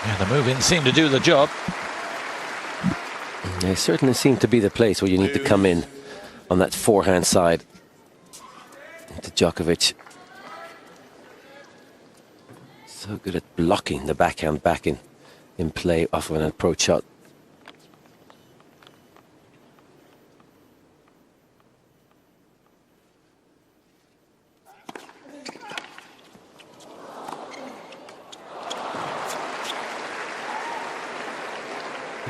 Yeah, the move-in seemed to do the job. They certainly seem to be the place where you need to come in on that forehand side to Djokovic. So good at blocking the backhand back in play off of an approach shot.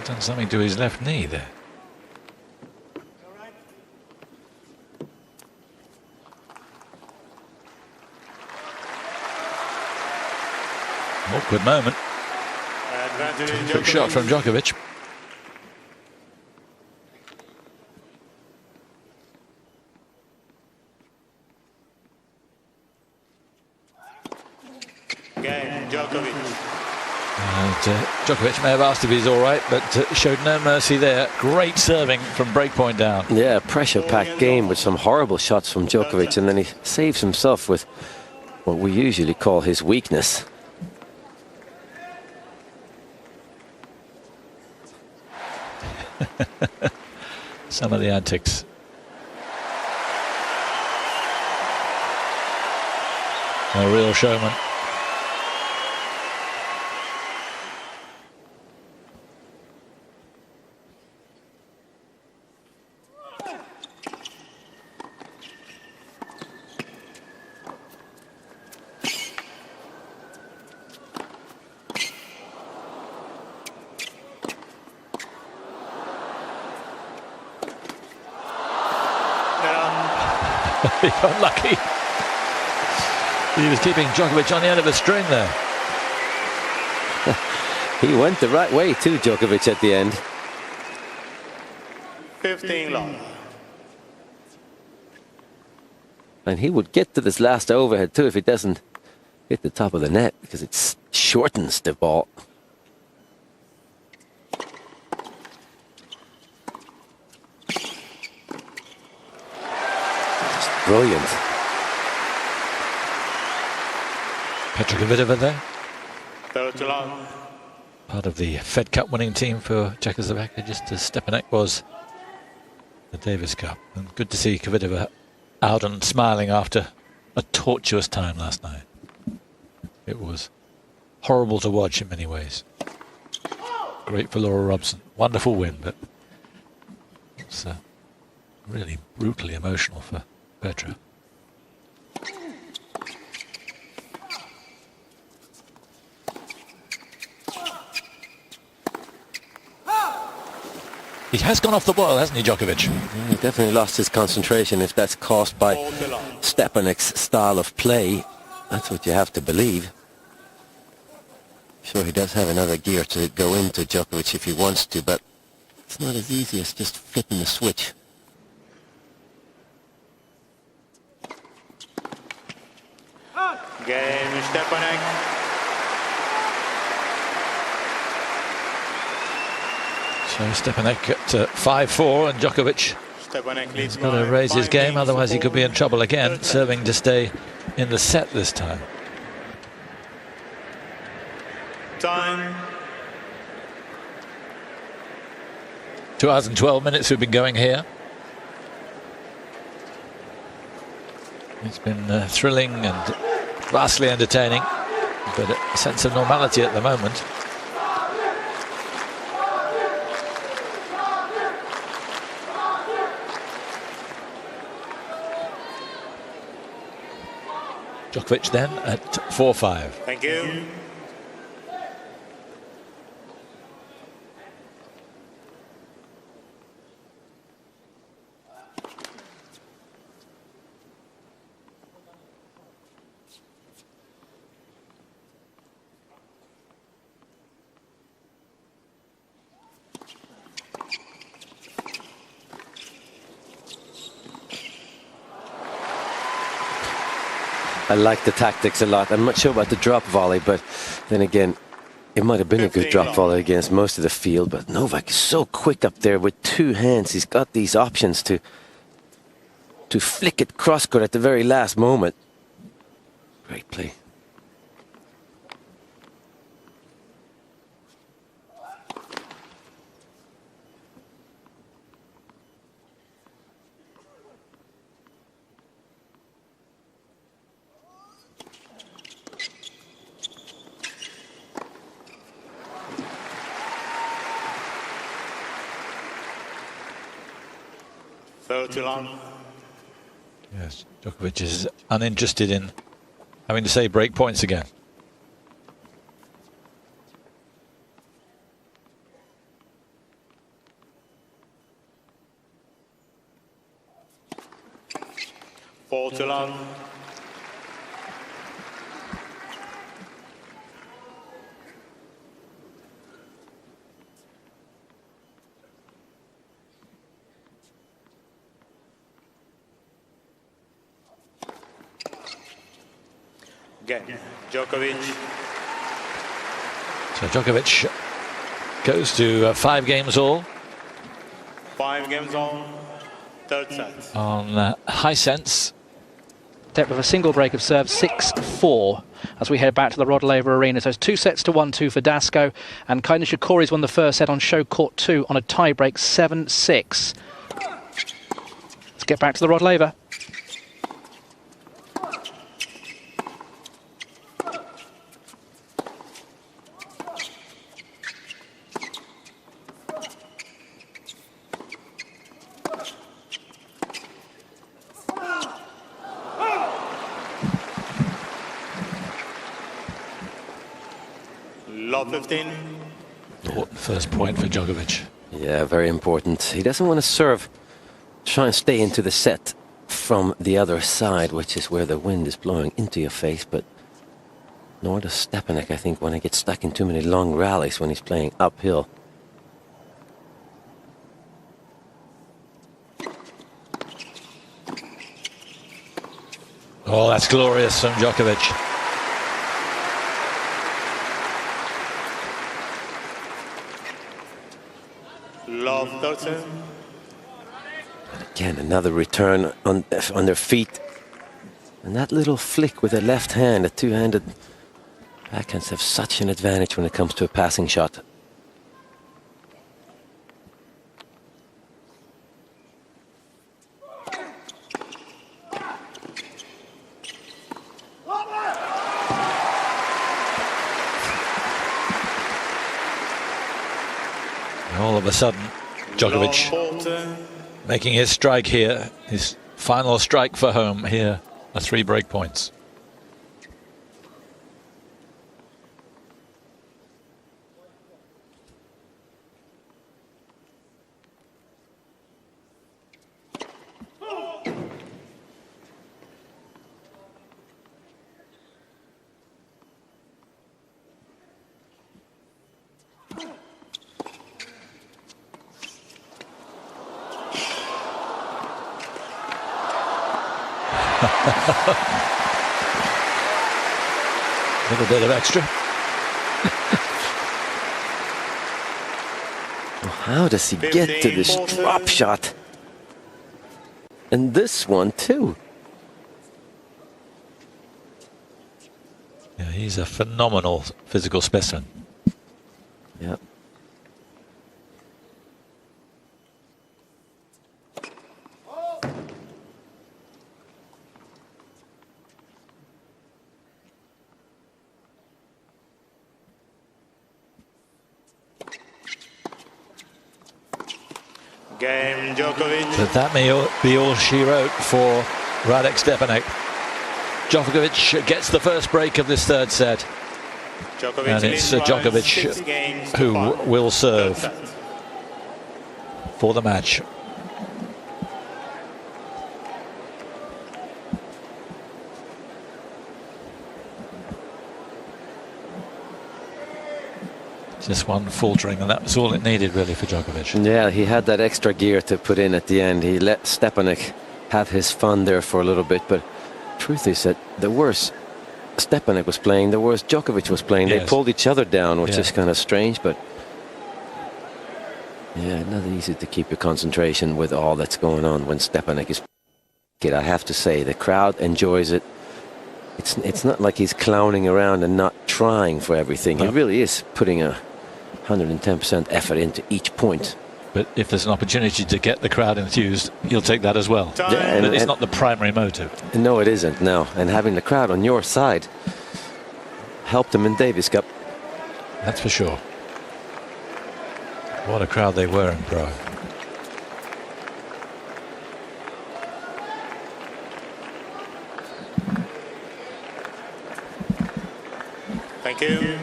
Done something to his left knee there. Awkward moment. Quick shot from Djokovic. Game, Djokovic. Djokovic may have asked if he's all right, but showed no mercy there. Great serving from breakpoint down. Yeah, pressure-packed game with some horrible shots from Djokovic, and then he saves himself with what we usually call his weakness. Some of the antics. A real showman. He got lucky. He was keeping Djokovic on the end of a string there. He went the right way too, Djokovic, at the end. 15 long. And he would get to this last overhead too if he doesn't hit the top of the net, because it shortens the ball. Just brilliant. Petra Kvitova there. 30 long. Part of the Fed Cup winning team for Czechoslovakia, just as Stepanek was the Davis Cup. And good to see Kvitova out and smiling after a tortuous time last night. It was horrible to watch in many ways. Great for Laura Robson. Wonderful win, but it's really brutally emotional for Petra. He has gone off the boil, hasn't he, Djokovic? Yeah, he definitely lost his concentration. If that's caused by Stepanek's style of play, that's what you have to believe. Sure, he does have another gear to go into Djokovic if he wants to, but it's not as easy as just flipping the switch. Game Stepanek. So Stepanek at 5-4, and Djokovic has got to raise his game, otherwise he could be in trouble again, serving to stay in the set this time. Time. 2 hours and 12 minutes we've been going here. It's been thrilling and vastly entertaining, but a sense of normality at the moment. Djokovic then at 4-5. Thank you. I like the tactics a lot. I'm not sure about the drop volley, but then again, it might have been a good drop volley against most of the field, but Novak is so quick up there with two hands. He's got these options to flick it cross-court at the very last moment. Great play. Too long. Yes, Djokovic is uninterested in having to say break points again. Too long. Again, Djokovic. So Djokovic goes to 5 games all. 5 games on. Third set. On high sense. Depth of a single break of serve, 6-4 as we head back to the Rod Laver Arena. So it's 2 sets to 1-2 for Dasko, and Kai Nishikori's won the first set on show court 2 on a tie break, 7-6. Let's get back to the Rod Laver. Love 15. Important first point for Djokovic. Yeah, very important. He doesn't want to serve, try and stay into the set from the other side, which is where the wind is blowing into your face, but nor does Stepanek, I think, when he gets stuck in too many long rallies when he's playing uphill. Oh, that's glorious from Djokovic. Love 13. Again, another return on their feet. And that little flick with the left hand, the two-handed backhands have such an advantage when it comes to a passing shot. All of a sudden, Djokovic making his strike here, his final strike for home here, the 3 break points. A little bit of extra. How does he get to this drop shot? And this one too. Yeah, he's a phenomenal physical specimen. Yeah. Game Djokovic. But that may be all she wrote for Radek Stepanek. Djokovic gets the first break of this third set. Djokovic And it's leads by Djokovic 6 games to who 5. will serve Third set. for the match. Just one faltering, and that was all it needed really for Djokovic. Yeah, he had that extra gear to put in at the end. He let Stepanek have his fun there for a little bit, but truth is that the worse Stepanek was playing, the worse Djokovic was playing. Yes. They pulled each other down, which Yeah. is kind of strange, but yeah, not easy to keep your concentration with all that's going on when Stepanek is. I have to say, the crowd enjoys it. It's not like he's clowning around and not trying for everything. He really is putting a 110% effort into each point. But if there's an opportunity to get the crowd enthused, he'll take that as well. Yeah, But it's not the primary motive. No, it isn't, no. And having the crowd on your side helped him in Davis Cup. That's for sure. What a crowd they were in Prague. Thank you.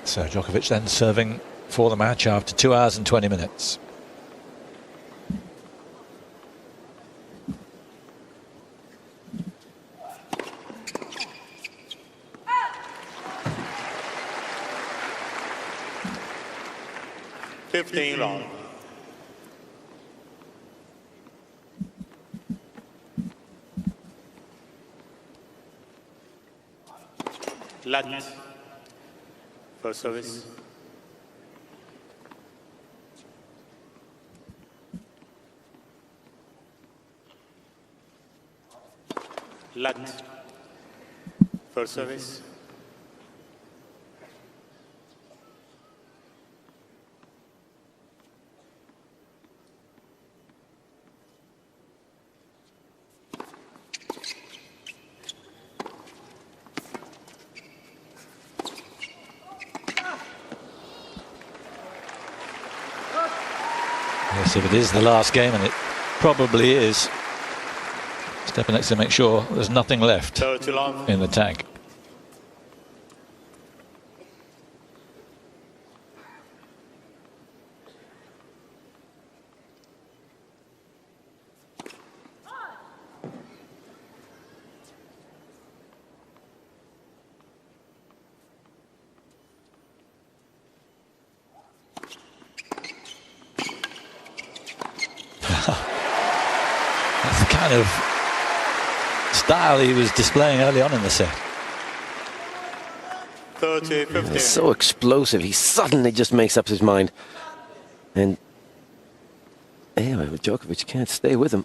So Djokovic then serving for the match after 2 hours and 20 minutes. Long. Lat. First service. Lat. First service. Yes, if it is the last game, and it probably is, Stepanek to make sure there's nothing left 30 long. in the tank. kind of style he was displaying early on in the set. 30-15. He's so explosive. He suddenly just makes up his mind. And anyway, Djokovic can't stay with him.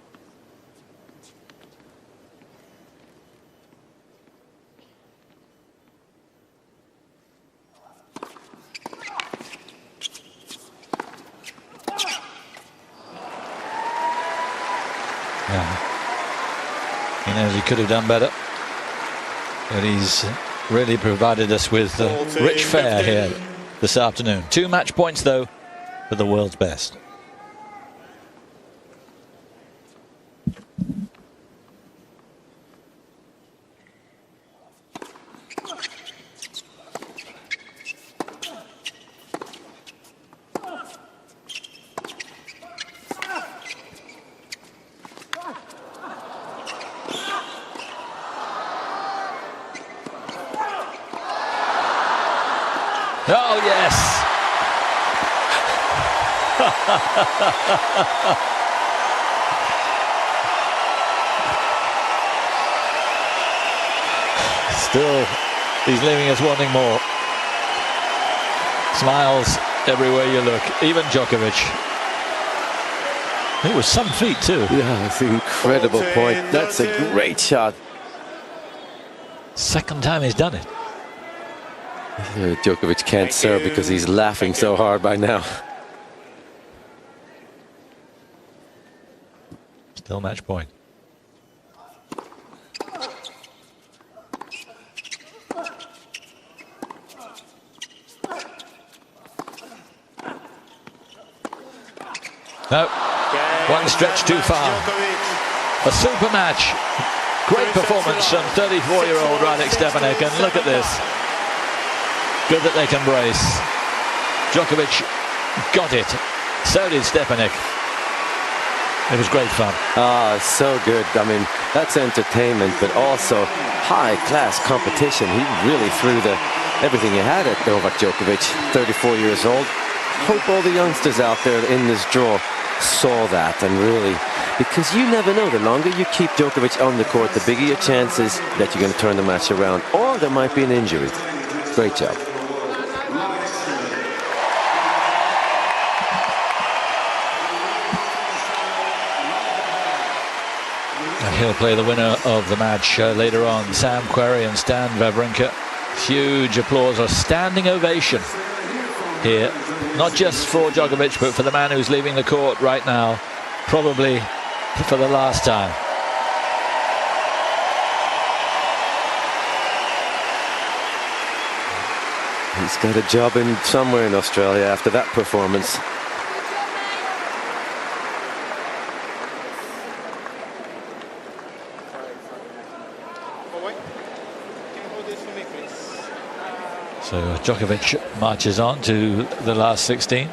Yeah. He knows he could have done better, but he's really provided us with rich fare here this afternoon. 2 match points, though, for the world's best. Oh, yes. Still, he's leaving us wanting more. Smiles everywhere you look, even Djokovic. It was some feat too. Yeah, it's an incredible point. That's a great shot. Second time he's done it. Djokovic can't serve because he's laughing so hard by now. Still match point. No, one stretch too far. A super match. Great performance from 34-year-old Radek Stepanek, and look at this. Good that they can brace. Djokovic got it. So did Stepanek. It was great fun. Ah, so good. I mean, that's entertainment, but also high-class competition. He really threw everything he had at Novak Djokovic, 34 years old. Hope all the youngsters out there in this draw saw that, and really, because you never know, the longer you keep Djokovic on the court, the bigger your chances that you're going to turn the match around, or there might be an injury. Great job. And he'll play the winner of the match later on, Sam Querrey and Stan Wawrinka. Huge applause, a standing ovation here, not just for Djokovic, but for the man who's leaving the court right now, probably for the last time. He's got a job in somewhere in Australia after that performance. So Djokovic marches on to the last 16.